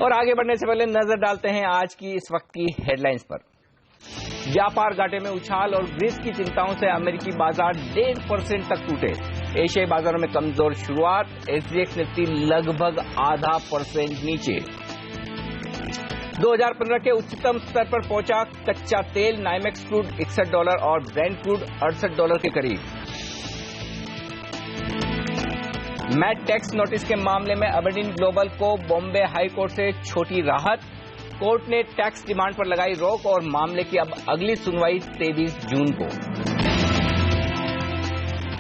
S2: और आगे बढ़ने से पहले नजर डालते हैं आज की इस वक्त की हेडलाइंस पर। व्यापार घाटे में उछाल और ग्रीस की चिंताओं से अमेरिकी बाजार 1.5% तक टूटे। एशियाई बाजारों में कमजोर शुरुआत, एसजीएक्स निफ्टी लगभग 0.5% नीचे। 2015 के उच्चतम स्तर पर पहुंचा कच्चा तेल, नाइमेक्स क्रूड $61 और ब्रेंट क्रूड $68 के करीब। मैट टैक्स नोटिस के मामले में अबरडीन ग्लोबल को बॉम्बे हाई कोर्ट से छोटी राहत। कोर्ट ने टैक्स डिमांड पर लगाई रोक और मामले की अब अगली सुनवाई 23 जून को।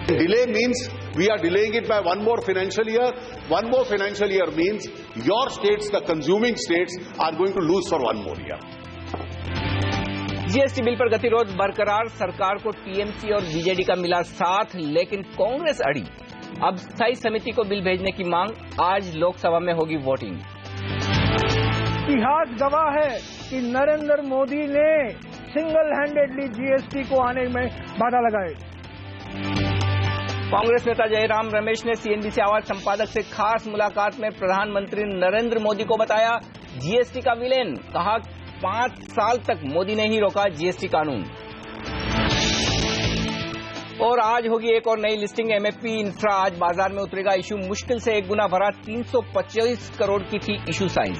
S11: Delay means we are delaying it by one more financial year. One more financial year means your states, the consuming states, are going to lose for one more year.
S2: GST bill पर गतिरोध बरकरार, सरकार को टीएमसी और बीजेडी का मिला साथ, लेकिन कांग्रेस अड़ी। अब स्थायी समिति को बिल भेजने की मांग, आज लोकसभा में होगी वोटिंग।
S12: इतिहास गवाह है कि नरेंद्र मोदी ने सिंगल हैंडेडली जीएसटी को आने में बाधा लगाई।
S2: कांग्रेस नेता जयराम रमेश ने सीएनबीसी आवाज संपादक से खास मुलाकात में प्रधानमंत्री नरेंद्र मोदी को बताया जीएसटी का विलेन। कहा 5 साल तक मोदी ने ही रोका जीएसटी कानून। और आज होगी एक और नई लिस्टिंग, एमएफपी इंफ्रा आज बाजार में उतरेगा। इशू मुश्किल से 1 गुना भरा, 325 करोड़ की थी इशू साइज।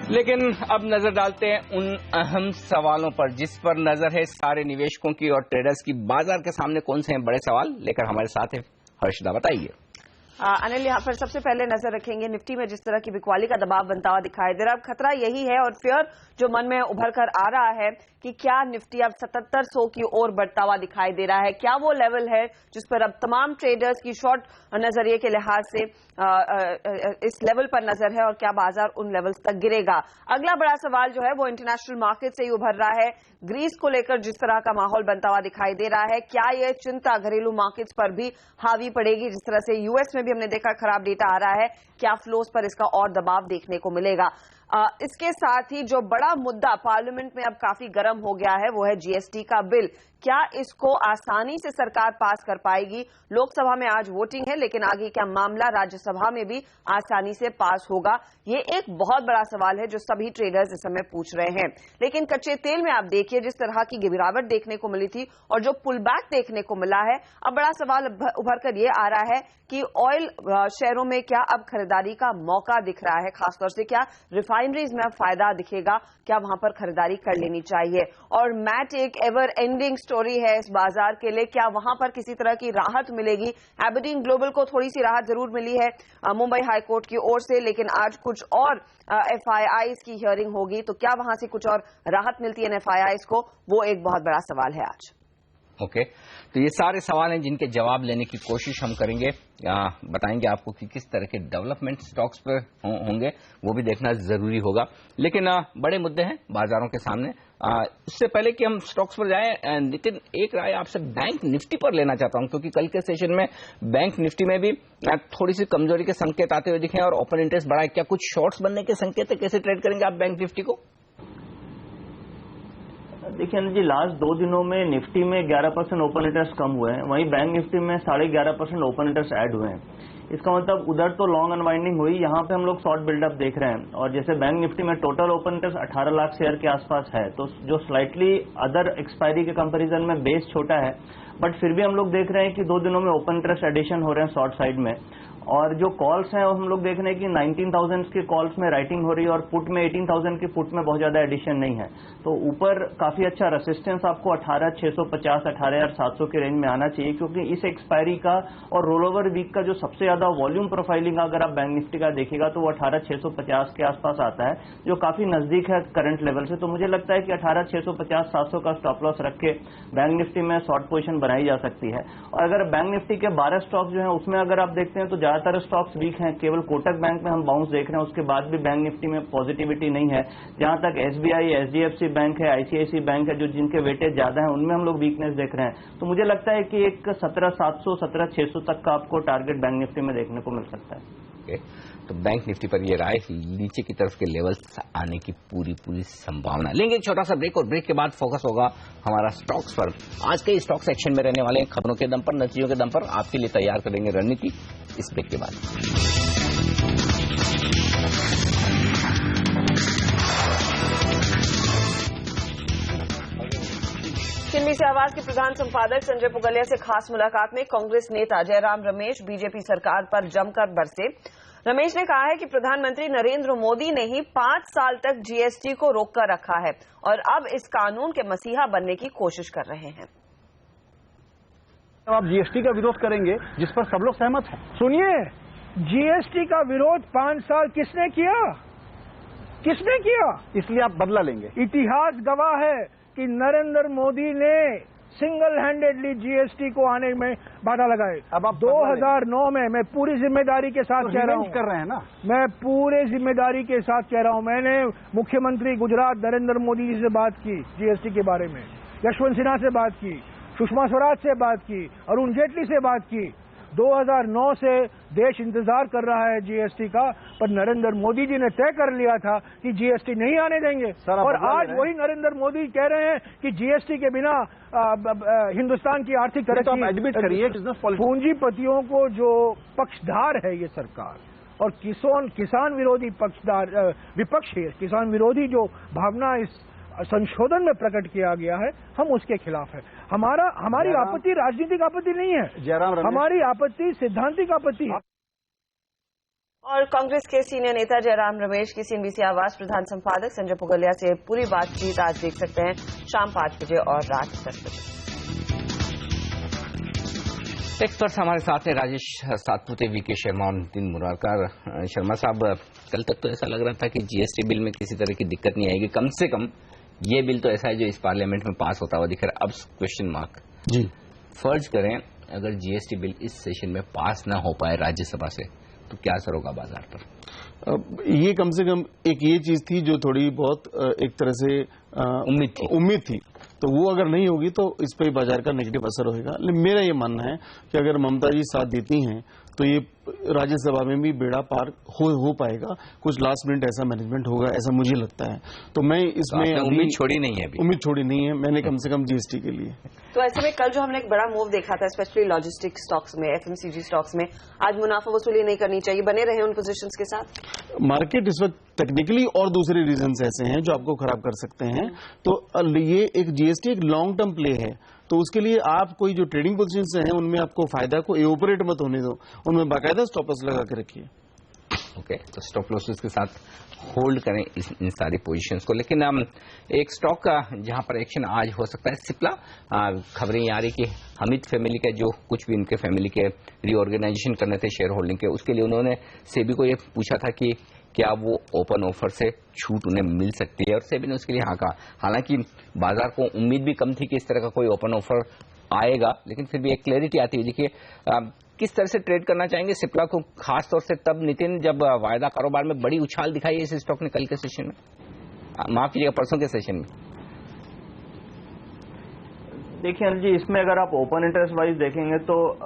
S2: लेकिन अब नजर डालते हैं उन अहम सवालों पर जिस पर नजर है सारे निवेशकों की और ट्रेडर्स की। बाजार के सामने कौन से हैं बड़े सवाल, लेकर हमारे साथ है हर्षदा, बताइए।
S3: अनिल, यहाँ पर सबसे पहले नजर रखेंगे निफ्टी में जिस तरह की बिकवाली का दबाव बनता हुआ दिखाई दे रहा है। अब खतरा यही है और फियर जो मन में उभर कर आ रहा है कि क्या निफ्टी अब 7700 की ओर बढ़ता हुआ दिखाई दे रहा है। क्या वो लेवल है जिस पर अब तमाम ट्रेडर्स की शॉर्ट नजरिए के लिहाज से इस लेवल पर नजर है और क्या बाजार उन लेवल्स तक गिरेगा। अगला बड़ा सवाल जो है वो इंटरनेशनल मार्केट से ही उभर रहा है। ग्रीस को लेकर जिस तरह का माहौल बनता हुआ दिखाई दे रहा है, क्या यह चिंता घरेलू मार्केट्स पर भी हावी पड़ेगी। जिस तरह से यूएस में भी हमने देखा खराब डेटा आ रहा है, क्या फ्लोस पर इसका और दबाव देखने को मिलेगा। इसके साथ ही जो बड़ा मुद्दा पार्लियामेंट में अब काफी गर्म हो गया है वो है जीएसटी का बिल। क्या इसको आसानी से सरकार पास कर पाएगी? लोकसभा में आज वोटिंग है, लेकिन आगे क्या मामला राज्यसभा में भी आसानी से पास होगा? ये एक बहुत बड़ा सवाल है जो सभी ट्रेडर्स इस समय पूछ रहे हैं। लेकिन कच्चे तेल में आप देखिए जिस तरह की गिरावट देखने को मिली थी और जो पुल बैक देखने को मिला है, अब बड़ा सवाल उभर कर ये आ रहा है कि ऑयल शेयरों में क्या अब खरीदारी का मौका दिख रहा है? खासतौर से क्या रिफाइनरीज में अब फायदा दिखेगा? क्या वहां पर खरीदारी कर लेनी चाहिए? और मैट एक एवर एंडिंग स्टोरी है इस बाजार के लिए। क्या वहां पर किसी तरह की राहत मिलेगी? एबरडीन ग्लोबल को थोड़ी सी राहत जरूर मिली है मुंबई हाईकोर्ट की ओर से, लेकिन आज कुछ और एफआईआईज की हियरिंग होगी, तो क्या वहां से कुछ और राहत मिलती है एफआईआईज को? वो एक बहुत बड़ा सवाल है आज।
S2: ओके, तो ये सारे सवाल हैं जिनके जवाब लेने की कोशिश हम करेंगे। बताएंगे आपको कि किस तरह के डेवलपमेंट स्टॉक्स पर होंगे, वो भी देखना जरूरी होगा। लेकिन बड़े मुद्दे हैं बाजारों के सामने। इससे पहले कि हम स्टॉक्स पर जाएं, लेकिन एक राय आपसे बैंक निफ्टी पर लेना चाहता हूं, क्योंकि कल के सेशन में बैंक निफ्टी में भी थोड़ी सी कमजोरी के संकेत आते हुए दिखे और ओपन इंटरेस्ट बढ़ा है। क्या कुछ शॉर्ट्स बनने के संकेत है? कैसे ट्रेड करेंगे आप बैंक निफ्टी को?
S10: देखिए जी, लास्ट 2 दिनों में निफ्टी में 11% ओपन इंटरेस्ट कम हुए हैं, वहीं बैंक निफ्टी में 11.5% ओपन इंटरेस्ट ऐड हुए हैं। इसका मतलब उधर तो लॉन्ग अनवाइंडिंग हुई, यहाँ पे हम लोग शॉर्ट बिल्डअप देख रहे हैं। और जैसे बैंक निफ्टी में total open interest 18 lakh share के आसपास है, तो जो स्लाइटली अदर एक्सपायरी के कंपैरिजन में बेस छोटा है, बट फिर भी हम लोग देख रहे हैं कि 2 दिनों में ओपन इंटरेस्ट एडिशन हो रहे हैं शॉर्ट साइड में। और जो कॉल्स हैं वो हम लोग देख रहे हैं कि 19,000 के कॉल्स में राइटिंग हो रही है और पुट में 18,000 की पुट में बहुत ज्यादा एडिशन नहीं है। तो ऊपर काफी अच्छा रेसिस्टेंस आपको 18,650 18,700 के रेंज में आना चाहिए, क्योंकि इस एक्सपायरी का और रोल ओवर वीक का जो सबसे ज्यादा वॉल्यूम प्रोफाइलिंग अगर आप बैंक निफ्टी का देखिएगा तो वो 18,650 के आसपास आता है, जो काफी नजदीक है करंट लेवल से। तो मुझे लगता है कि 18,650 700 का स्टॉप लॉस रख के बैंक निफ्टी में शॉर्ट पोजीशन बनाई जा सकती है। और अगर बैंक निफ्टी के 12 स्टॉक जो है उसमें अगर आप देखते हैं तो ज्यादातर स्टॉक्स वीक हैं। केवल कोटक बैंक में हम बाउंस देख रहे हैं, उसके बाद भी बैंक निफ्टी में पॉजिटिविटी नहीं है। जहां तक एसबीआई, एचडीएफसी बैंक है, आईसीआईसी बैंक है, जो जिनके वेटेज ज्यादा है, उनमें हम लोग वीकनेस देख रहे हैं। तो मुझे लगता है कि एक 17,700 17,600 तक का आपको टारगेट बैंक निफ्टी में देखने को मिल सकता है।
S2: तो बैंक निफ्टी पर ये राय, नीचे की तरफ के लेवल्स आने की पूरी संभावना। लेंगे एक छोटा सा ब्रेक और ब्रेक के बाद फोकस होगा हमारा स्टॉक्स पर। आज के स्टॉक सेक्शन में रहने वाले खबरों के दम पर, नतीजों के दम पर आपके लिए तैयार करेंगे रणनीति इस ब्रेक के बाद।
S3: सीएनबीसी आवाज के प्रधान संपादक संजय पुगलिया से खास मुलाकात में कांग्रेस नेता जयराम रमेश बीजेपी सरकार पर जमकर बरसे। रमेश ने कहा है कि प्रधानमंत्री नरेंद्र मोदी ने ही 5 साल तक जीएसटी को रोककर रखा है और अब इस कानून के मसीहा बनने की कोशिश कर रहे हैं।
S12: आप जीएसटी का विरोध करेंगे जिस पर सब लोग सहमत हैं। सुनिए, जीएसटी का विरोध 5 साल किसने किया? किसने किया? इसलिए आप बदला लेंगे। इतिहास गवाह है कि नरेंद्र मोदी ने सिंगल हैंडेडली जीएसटी को आने में बाधा लगाए। अब आप 2009 में, मैं पूरी जिम्मेदारी के साथ कह रहा हूं, कर रहे हैं ना, मैं पूरे जिम्मेदारी के साथ कह रहा हूं, मैंने मुख्यमंत्री गुजरात नरेंद्र मोदी जी से बात की जीएसटी के बारे में, यशवंत सिन्हा से बात की, सुषमा स्वराज से बात की, अरुण जेटली से बात की। 2009 से देश इंतजार कर रहा है जीएसटी का, पर नरेंद्र मोदी जी ने तय कर लिया था कि जीएसटी नहीं आने देंगे। और आज वही नरेंद्र मोदी कह रहे हैं कि जीएसटी के बिना हिंदुस्तान की आर्थिक तरक्की। एडमिट करिए, पूंजीपतियों को जो पक्षधार है ये सरकार, और किसान विरोधी पक्षधार विपक्ष है, किसान विरोधी जो भावना इस संशोधन में प्रकट किया गया है, हम उसके खिलाफ है। हमारी आपत्ति राजनीतिक आपत्ति नहीं है, हमारी आपत्ति सिद्धांतिक आपत्ति है।
S3: और कांग्रेस के सीनियर नेता जयराम रमेश की सीएनबीसी आवाज प्रधान संपादक संजय पुगलिया से पूरी बातचीत आज देख सकते हैं शाम 5 बजे और रात 10 बजे।
S2: एक्सपर्ट्स हमारे साथ हैं राजेश सातपुते, वीके शर्मा और नितिन मुरारकर। शर्मा साहब, कल तक तो ऐसा लग रहा था कि जीएसटी बिल में किसी तरह की दिक्कत नहीं आएगी, कम से कम ये बिल तो ऐसा है जो इस पार्लियामेंट में पास होता हुआ दिख रहा है। अब क्वेश्चन मार्क जी, फर्ज करें अगर जीएसटी बिल इस सेशन में पास ना हो पाए राज्यसभा से, तो क्या असर होगा बाजार पर?
S8: ये कम से कम एक ये चीज थी जो थोड़ी बहुत एक तरह से उम्मीद थी, तो वो अगर नहीं होगी तो इस पर बाजार का नेगेटिव असर होगा। लेकिन मेरा ये मानना है कि अगर ममता जी साथ देती हैं तो ये राज्यसभा में भी बेड़ा पार हो पाएगा। कुछ लास्ट मिनट ऐसा मैनेजमेंट होगा, ऐसा मुझे लगता है। तो मैं इसमें
S2: उम्मीद छोड़ी नहीं है,
S8: उम्मीद छोड़ी नहीं है मैंने कम से कम जीएसटी के लिए।
S3: तो ऐसे में कल जो हमने एक बड़ा मूव देखा था स्पेशली लॉजिस्टिक स्टॉक्स में, एफएमसीजी स्टॉक्स में, आज मुनाफा वसूली नहीं करनी चाहिए, बने रहे उन पोजीशंस के साथ।
S8: मार्केट इस वक्त टेक्निकली और दूसरे रीजंस ऐसे हैं जो आपको खराब कर सकते हैं। तो ये एक जीएसटी एक लॉन्ग टर्म प्ले है, तो उसके लिए आप कोई जो ट्रेडिंग पोजीशंस हैं उनमें आपको फायदा को एवोपरेट मत होने दो, उनमें बाकायदा स्टॉप लॉस लगा के रखिए।
S2: ओके, तो स्टॉप लॉसेस के साथ होल्ड करें इन सारी पोजीशंस को। लेकिन एक स्टॉक का जहां पर एक्शन आज हो सकता है, सिप्ला, खबरें आ रही कि हमिद फैमिली के जो कुछ भी उनके फैमिली के रीऑर्गेनाइजेशन करने थे शेयर होल्डिंग के, उसके लिए उन्होंने सेबी को ये पूछा था कि क्या वो ओपन ऑफर से छूट उन्हें मिल सकती है, और सेबी ने उसके लिए हाँ कहा। हालांकि बाजार को उम्मीद भी कम थी कि इस तरह का कोई ओपन ऑफर आएगा, लेकिन फिर भी एक क्लैरिटी आती है। देखिए किस तरह से ट्रेड करना चाहेंगे सिप्ला को, खासतौर से तब नितिन जब वायदा कारोबार में बड़ी उछाल दिखाई है इस स्टॉक ने कल के सेशन में, माफ कीजिएगा परसों के सेशन में।
S10: देखिए अनिल जी, इसमें अगर आप ओपन इंटरेस्ट वाइज देखेंगे तो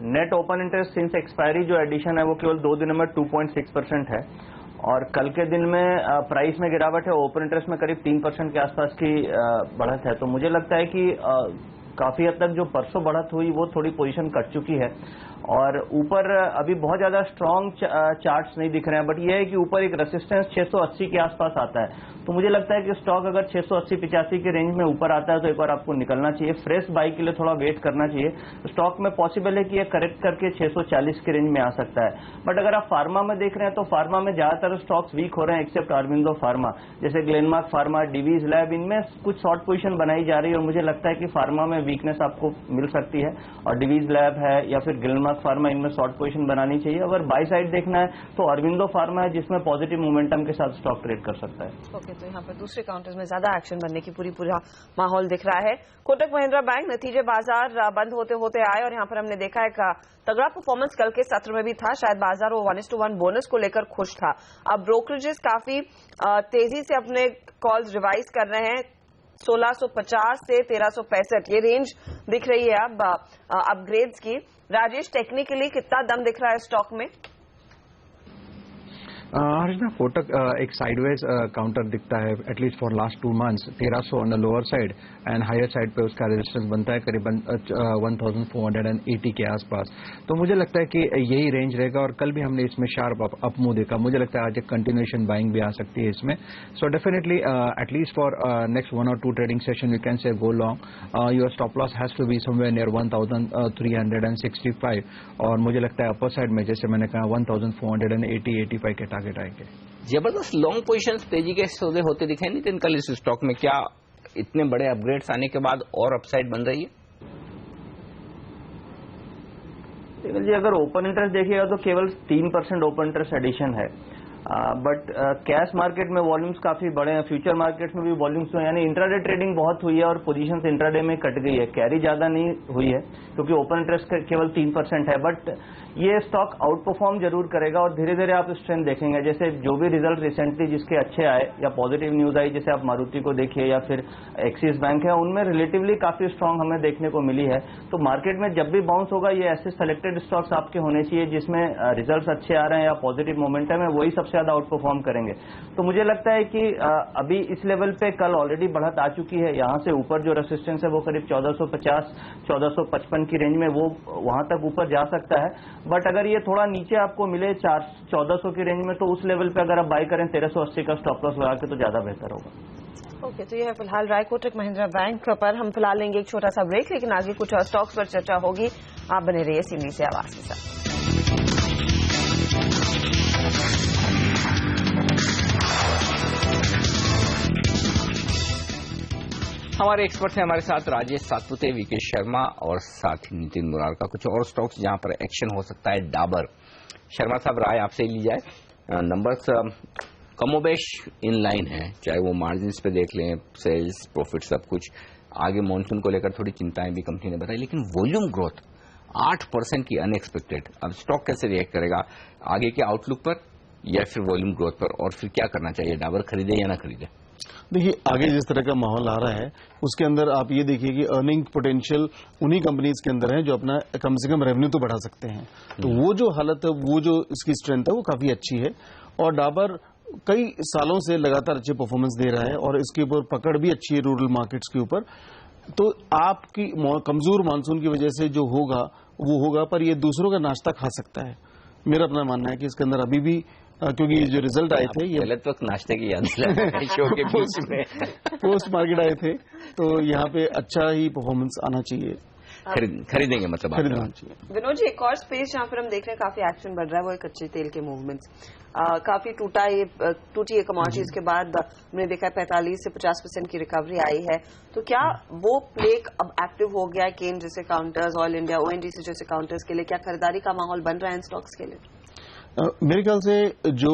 S10: net open interest since expiry जो एडिशन है वो केवल 2 दिनों में 2.6% है, और कल के दिन में प्राइस में गिरावट है, ओपन इंटरेस्ट में करीब 3% के आसपास की बढ़त है। तो मुझे लगता है कि काफी हद तक जो परसों बढ़त हुई वो थोड़ी पोजीशन कट चुकी है, और ऊपर अभी बहुत ज्यादा स्ट्रांग चार्ट्स नहीं दिख रहे हैं, बट ये है कि ऊपर एक रेसिस्टेंस 680 के आसपास आता है। तो मुझे लगता है कि स्टॉक अगर 680-85 के रेंज में ऊपर आता है तो एक बार आपको निकलना चाहिए, फ्रेश बाई के लिए थोड़ा वेट करना चाहिए। स्टॉक में पॉसिबल है कि ये करेक्ट करके 640 के रेंज में आ सकता है। बट अगर आप फार्मा में देख रहे हैं तो फार्मा में ज्यादातर स्टॉक्स वीक हो रहे हैं एक्सेप्ट अरविंदो फार्मा, जैसे ग्लेनमार्क फार्मा, डिवीज लैब, इनमें कुछ शॉर्ट पोजीशन बनाई जा रही है, और मुझे लगता है कि फार्मा में वीकनेस आपको मिल सकती है, और डिवीज लैब है या फिर ग्लेनमार्क फार्मा, इनमें शॉर्ट पोजीशन बनानी चाहिए। अगर बाई साइड देखना है तो अरविंदो फार्मा है जिसमें पॉजिटिव मोमेंटम के साथ स्टॉक ट्रेड कर सकता है।
S3: ओके, तो यहाँ पर दूसरे काउंटर्स में ज्यादा एक्शन बनने की पूरा माहौल दिख रहा है। कोटक महिंद्रा बैंक नतीजे बाजार बंद होते होते आए, और यहाँ पर हमने देखा एक तगड़ा परफॉर्मेंस कल के सत्र में भी था। शायद बाजार वो 1:1 बोनस को लेकर खुश था। अब ब्रोकरेजेस काफी तेजी से अपने कॉल्स रिवाइज कर रहे हैं, 1650 से 1365 ये रेंज दिख रही है अब अपग्रेड्स की। राजेश, टेक्निकली कितना दम दिख रहा है स्टॉक में?
S9: हर्षदा, कोटक एक साइडवेज काउंटर दिखता है at least for last 2 months, 1300 on the lower side and higher side पे उसका रेजिस्टेंस बनता है करीबन 1480 के आसपास। तो मुझे लगता है कि यही रेंज रहेगा, और कल भी हमने इसमें शार्प अप मूव देखा। मुझे लगता है आज एक कंटिन्यूएशन बाइंग भी आ सकती है इसमें। So definitely at least for next 1 or 2 trading session you can say go long. Your stop loss has to be somewhere near 1365, और मुझे लगता है अपर साइड में जैसे मैंने कहा 1480-85 के टारगेट आएंगे।
S2: जबरदस्त लॉन्ग पोजीशंस तेजी के सौदे होते दिखे नितिन कल इस स्टॉक में, क्या इतने बड़े अपग्रेड्स आने के बाद और अपसाइड बन रही है?
S10: जी, अगर ओपन इंटरेस्ट देखिएगा तो केवल 3% ओपन इंटरेस्ट एडिशन है, बट कैश मार्केट में वॉल्यूम्स काफी बड़े हैं, फ्यूचर मार्केट में भी वॉल्यूम्स हुए, यानी इंट्राडे ट्रेडिंग बहुत हुई है और पोजीशंस इंट्राडे में कट गई है, कैरी ज्यादा नहीं हुई है क्योंकि ओपन इंटरेस्ट केवल 3% है। बट ये स्टॉक आउट परफॉर्म जरूर करेगा और धीरे धीरे आप स्ट्रेंथ देखेंगे। जैसे जो भी रिजल्ट रिसेंटली जिसके अच्छे आए या पॉजिटिव न्यूज आई, जैसे आप मारुति को देखिए या फिर एक्सिस बैंक है, उनमें रिलेटिवली काफी स्ट्रांग हमें देखने को मिली है। तो मार्केट में जब भी बाउंस होगा ये ऐसे सेलेक्टेड स्टॉक्स आपके होने चाहिए जिसमें रिजल्ट्स अच्छे आ रहे हैं या पॉजिटिव मोमेंटम है, वही सबसे ज्यादा आउट परफॉर्म करेंगे। तो मुझे लगता है कि अभी इस लेवल पे कल ऑलरेडी बढ़त आ चुकी है, यहाँ से ऊपर जो रेसिस्टेंस है वो करीब 1450-1455 की रेंज में वो वहां तक ऊपर जा सकता है। बट अगर ये थोड़ा नीचे आपको मिले 1400 की रेंज में, तो उस लेवल पे अगर आप बाय करें 1380 का स्टॉप लॉस लगा के तो ज्यादा बेहतर होगा।
S3: ओके, तो ये है फिलहाल राय कोटक महिंद्रा बैंक पर। हम फिलहाल लेंगे एक छोटा सा ब्रेक, लेकिन आगे कुछ और स्टॉक्स पर चर्चा होगी। आप बने रहिए सीधी से आवाज के साथ।
S2: हमारे एक्सपर्ट हैं हमारे साथ राजेश सातपुते, वीके शर्मा और साथ ही नितिन मुरार का। कुछ और स्टॉक्स जहां पर एक्शन हो सकता है, डाबर। शर्मा साहब, राय आपसे ही ली जाए। नंबर्स कमोबेश इन लाइन है, चाहे वो मार्जिन पे देख लें, सेल्स प्रॉफिट सब कुछ। आगे मॉनसून को लेकर थोड़ी चिंताएं भी कंपनी ने बताई, लेकिन वॉल्यूम ग्रोथ 8% की अनएक्सपेक्टेड। अब स्टॉक कैसे रिएक्ट करेगा? आगे के आउटलुक पर या फिर वॉल्यूम ग्रोथ पर, और फिर क्या करना चाहिए, डाबर खरीदे या ना खरीदे?
S8: देखिए, आगे जिस तरह का माहौल आ रहा है उसके अंदर आप ये देखिए कि अर्निंग पोटेंशियल उन्हीं कंपनीज के अंदर है जो अपना कम से कम रेवेन्यू तो बढ़ा सकते हैं। तो वो जो हालत है, वो जो इसकी स्ट्रेंथ है वो काफी अच्छी है, और डाबर कई सालों से लगातार अच्छे परफॉर्मेंस दे रहा है और इसके ऊपर पकड़ भी अच्छी है रूरल मार्केट्स के ऊपर। तो आपकी कमजोर मानसून की वजह से जो होगा वो होगा, पर ये दूसरों का नाश्ता खा सकता है। मेरा अपना मानना है कि इसके अंदर अभी भी, क्योंकि जो रिजल्ट आए थे, ये
S2: गलत वक्त नाश्ते की याद दिलाया शो के बीच में
S8: पोस्ट मार्केट आए थे, तो यहाँ पे अच्छा ही परफॉर्मेंस आना चाहिए,
S2: खरीदेंगे मतलब
S8: खरीदना चाहिए।
S3: विनोद जी, एक और स्पेस जहां पर हम देख रहे हैं काफी एक्शन बढ़ रहा है वो है कच्चे तेल के मूवमेंट्स। काफी टूटी ये कमोडिटीज के बाद हमने देखा है 45 से 50% की रिकवरी आई है। तो क्या वो प्ले अब एक्टिव हो गया है केन जैसे काउंटर्स, ऑयल इंडिया, ओएनजीसी जैसे काउंटर्स के लिए? क्या खरीदारी का माहौल बन रहा है इन स्टॉक्स के लिए?
S8: मेरे ख्याल से जो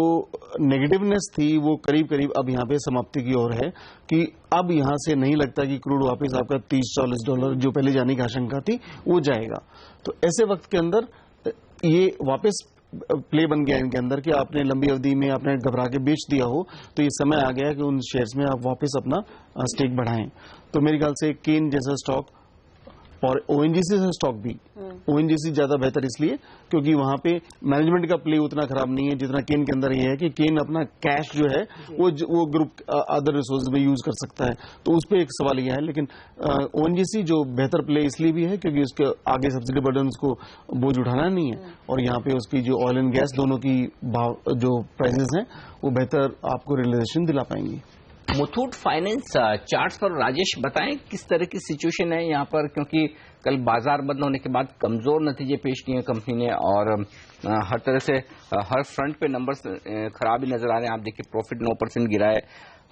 S8: नेगेटिवनेस थी वो करीब करीब अब यहाँ पे समाप्ति की ओर है, कि अब यहाँ से नहीं लगता कि क्रूड वापस आपका $30-40 जो पहले जाने की आशंका थी वो जाएगा। तो ऐसे वक्त के अंदर ये वापस प्ले बन गया इनके अंदर कि आपने लंबी अवधि में आपने घबरा के बेच दिया हो, तो ये समय आ गया कि उन शेयर्स में आप वापस अपना स्टेक बढ़ाएं। तो मेरे ख्याल से केन जैसा स्टॉक और ओएनजीसी से स्टॉक भी, ओएनजीसी ज्यादा बेहतर इसलिए क्योंकि वहां पे मैनेजमेंट का प्ले उतना खराब नहीं है जितना केन के अंदर ये है कि केन अपना कैश जो है वो ग्रुप अदर रिसोर्स में यूज कर सकता है, तो उस पर एक सवाल यह है। लेकिन ओएनजीसी जो बेहतर प्ले इसलिए भी है क्योंकि उसके आगे सब्सिडी बर्डन को बोझ उठाना नहीं है, और यहाँ पे उसकी जो ऑयल एंड गैस दोनों की जो प्राइसेस हैं वो बेहतर आपको रियलाइजेशन दिला पाएंगी।
S2: मुथूट फाइनेंस चार्ट्स पर राजेश बताएं किस तरह की सिचुएशन है यहाँ पर, क्योंकि कल बाजार बंद होने के बाद कमजोर नतीजे पेश किए कंपनी ने और हर तरह से हर फ्रंट पे नंबर्स खराब ही नजर आ रहे हैं। आप देखिए प्रॉफिट 9% गिरा है,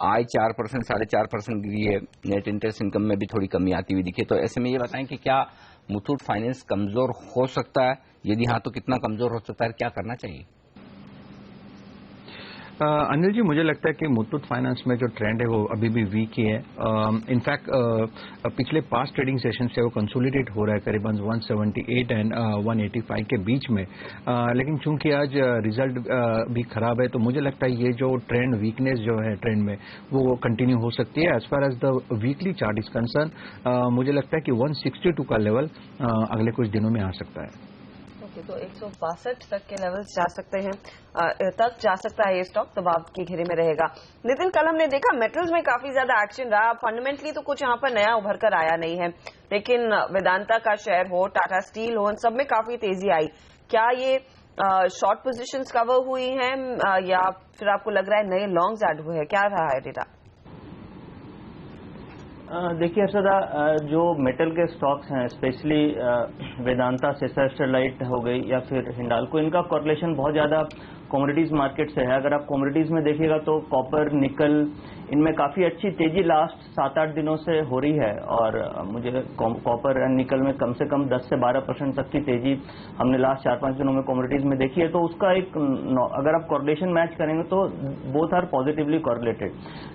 S2: आय 4%, 4.5% गिरी है, नेट इंटरेस्ट इनकम में भी थोड़ी कमी आती हुई दिखी। तो ऐसे में ये बताएं कि क्या मुथूट फाइनेंस कमजोर हो सकता है, यदि हाँ तो कितना कमजोर हो सकता है, क्या करना चाहिए?
S9: अनिल जी, मुझे लगता है कि मुथूट फाइनेंस में जो ट्रेंड है वो अभी भी वीक ही है। इनफैक्ट पिछले पास्ट ट्रेडिंग सेशन से वो कंसोलिडेट हो रहा है करीबन 178 एंड 185 के बीच में, लेकिन चूंकि आज रिजल्ट भी खराब है तो मुझे लगता है ये जो ट्रेंड वीकनेस जो है ट्रेंड में वो कंटिन्यू हो सकती है। As far as the weekly chart is concern मुझे लगता है कि 162 का लेवल अगले कुछ दिनों में आ सकता है।
S3: तो 162 तक के लेवल्स जा सकते हैं, तक जा सकता है ये स्टॉक, दबाव की घेरे में रहेगा। नितिन, कल हमने देखा मेटल्स में काफी ज्यादा एक्शन रहा, फंडामेंटली तो कुछ यहाँ पर नया उभर कर आया नहीं है, लेकिन वेदांता का शेयर हो, टाटा स्टील हो, इन सब में काफी तेजी आई। क्या ये शॉर्ट पोजीशंस कवर हुई हैं या फिर आपको लग रहा है नए लॉन्ग्स ऐड हुए हैं? क्या रहा है डेटा?
S10: देखिए हर्षदा, जो मेटल के स्टॉक्स हैं स्पेशली वेदांता, सेसा स्टरलाइट हो गई या फिर हिंडाल्को, इनका कॉरलेशन बहुत ज्यादा कमोडिटीज मार्केट से है। अगर आप कमोडिटीज में देखिएगा तो कॉपर, निकल, इनमें काफी अच्छी तेजी लास्ट 7-8 दिनों से हो रही है, और मुझे कॉपर एंड निकल में कम से कम 10 से 12% तक की तेजी हमने लास्ट 4-5 दिनों में कमोडिटीज में देखी है। तो उसका एक, अगर आप कॉरलेशन मैच करेंगे तो बोथ आर पॉजिटिवली कॉरलेटेड।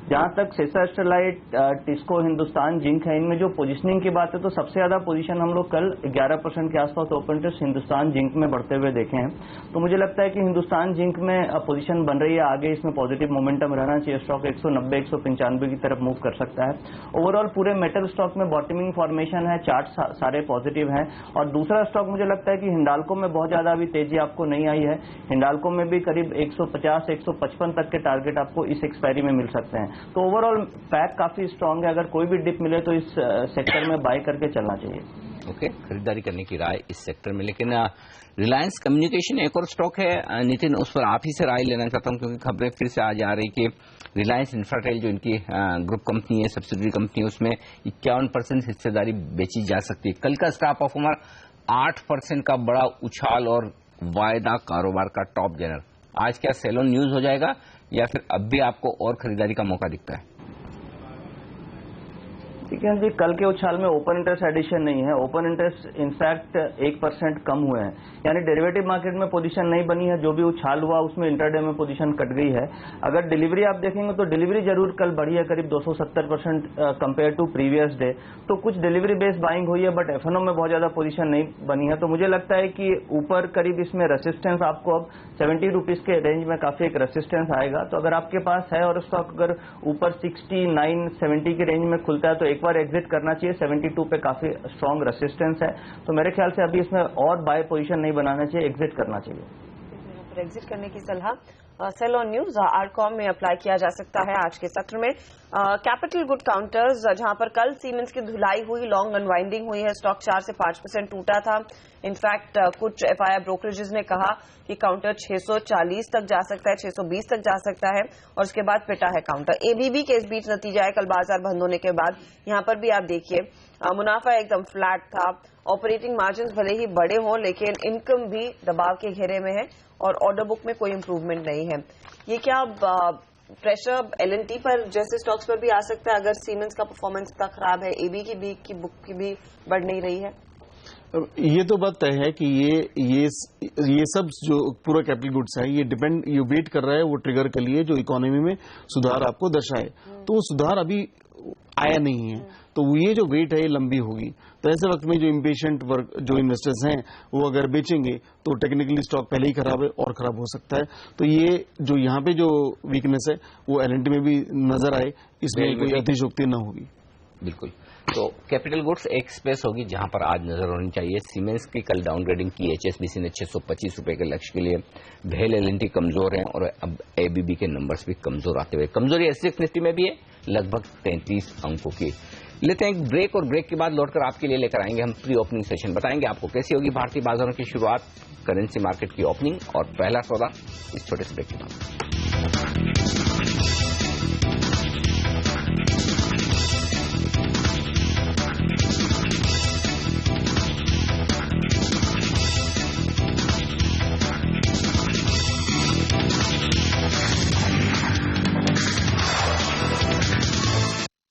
S10: जहां तक सेसा स्टरलाइट, टिस्को, हिंदुस्तान जिंक है, इनमें जो पोजिशनिंग की बात है तो सबसे ज्यादा पोजीशन हम लोग कल 11% के आसपास ओपन इंटरेस्ट हिंदुस्तान जिंक में बढ़ते हुए देखे हैं। तो मुझे लगता है कि हिंदुस्तान जिंक में पोजीशन बन रही है, आगे इसमें पॉजिटिव मोमेंटम रहना चाहिए। स्टॉक 190-195 की तरफ मूव कर सकता है। ओवरऑल पूरे मेटल स्टॉक में बॉटमिंग फॉर्मेशन है, चार्ट सारे पॉजिटिव हैं। और दूसरा स्टॉक मुझे लगता है कि हिंडाल्को में बहुत ज्यादा अभी तेजी आपको नहीं आई है। हिंडाल्को में भी करीब 150-155 तक के टारगेट आपको इस एक्सपायरी में मिल सकते हैं। तो ओवरऑल पैक काफी स्ट्रांग है, अगर कोई भी डिप मिले तो इस सेक्टर में बाय करके चलना चाहिए।
S2: ओके, खरीदारी करने की राय इस सेक्टर में। लेकिन रिलायंस कम्युनिकेशन एक और स्टॉक है नितिन, उस पर आप ही से राय लेना चाहता हूं, क्योंकि खबरें फिर से आज आ रही कि रिलायंस इंफ्राटेल जो इनकी ग्रुप कंपनी है, सब्सिडरी कंपनी, उसमें 51% हिस्सेदारी बेची जा सकती है। कल का स्टार परफॉर्मर 8% का बड़ा उछाल और वायदा कारोबार का टॉप गेनर। आज क्या सेल ऑन न्यूज हो जाएगा या फिर अब भी आपको और खरीदारी का मौका दिखता है?
S10: श्रीकांत जी, कल के उछाल में ओपन इंटरेस्ट एडिशन नहीं है, ओपन इंटरेस्ट इनफैक्ट 1% कम हुए हैं, यानी डेरिवेटिव मार्केट में पोजीशन नहीं बनी है। जो भी उछाल हुआ उसमें इंटरडे में पोजीशन कट गई है। अगर डिलीवरी आप देखेंगे तो डिलीवरी जरूर कल बढ़ी है, करीब 270% कंपेयर टू प्रीवियस डे। तो कुछ डिलीवरी बेस्ड बाइंग हुई है, बट एफएनओ में बहुत ज्यादा पोजीशन नहीं बनी है। तो मुझे लगता है कि ऊपर करीब इसमें रेसिस्टेंस आपको अब 70 रुपीज के रेंज में काफी एक रेसिस्टेंस आएगा। तो अगर आपके पास है और स्टॉक अगर ऊपर 69, 70 के रेंज में खुलता है तो एक बार एग्जिट करना चाहिए। 72 पे काफी स्ट्रॉन्ग रेसिस्टेंस है, तो मेरे ख्याल से अभी इसमें और बाय पोजीशन नहीं बनाना चाहिए, एग्जिट करना चाहिए।
S3: एग्जिट करने की सलाह सेल ऑन न्यूज आरकॉम में अप्लाई किया जा सकता है। आज के सत्र में कैपिटल गुड काउंटर्स, जहां पर कल सीमेंस की धुलाई हुई, लॉन्ग अनवाइंडिंग हुई है, स्टॉक 4 से 5% टूटा था। इनफैक्ट कुछ एफआईआई ब्रोकरेजेस ने कहा कि काउंटर 640 तक जा सकता है, 620 तक जा सकता है, और उसके बाद पिटा है काउंटर। एबीबी के इस बीच नतीजा है कल बाजार बंद होने के बाद। यहां पर भी आप देखिए मुनाफा एकदम फ्लैट था, ऑपरेटिंग मार्जिन भले ही बड़े हों लेकिन इनकम भी दबाव के घेरे में है और ऑर्डर बुक में कोई इंप्रूवमेंट नहीं है। ये क्या प्रेशर एलएनटी पर जैसे स्टॉक्स पर भी आ सकता है अगर सीमेंस का परफॉर्मेंस इतना खराब है, एबी की बुक की भी बढ़ नहीं रही है?
S8: ये तो बात तय है कि ये सब जो पूरा कैपिटल गुड्स है ये वेट कर रहा है वो ट्रिगर के लिए जो इकोनॉमी में सुधार आपको दर्शाए। तो वो सुधार अभी आया नहीं है, तो ये जो वेट है ये लंबी होगी। तो ऐसे वक्त में जो इम्पेशेंट वर्क जो इन्वेस्टर्स हैं वो अगर बेचेंगे तो टेक्निकली स्टॉक पहले ही खराब है और खराब हो सकता है। तो ये जो यहाँ पे जो वीकनेस है वो एलएनटी में भी नजर आए, इसमें कोई अतिशयोक्ति न होगी।
S2: बिल्कुल। तो कैपिटल गुड्स एक स्पेस होगी जहां पर आज नजर होनी चाहिए। सीमेंस की कल डाउनग्रेडिंग की, एचएसबीसी ने 625 रुपए के लक्ष्य के लिए। भेल एलएनटी कमजोर है और अब एबीबी के नंबर्स भी कमजोर आते हुए, कमजोरी एसएक्स निफ्टी में भी है लगभग 33 अंकों की। लेते हैं एक ब्रेक और ब्रेक के बाद लौटकर आपके लिए लेकर आएंगे हम प्री ओपनिंग सेशन, बताएंगे आपको कैसी होगी भारतीय बाजारों की शुरुआत, करेंसी मार्केट की ओपनिंग और पहला सौदा इस छोटे से ब्रेक के बाद।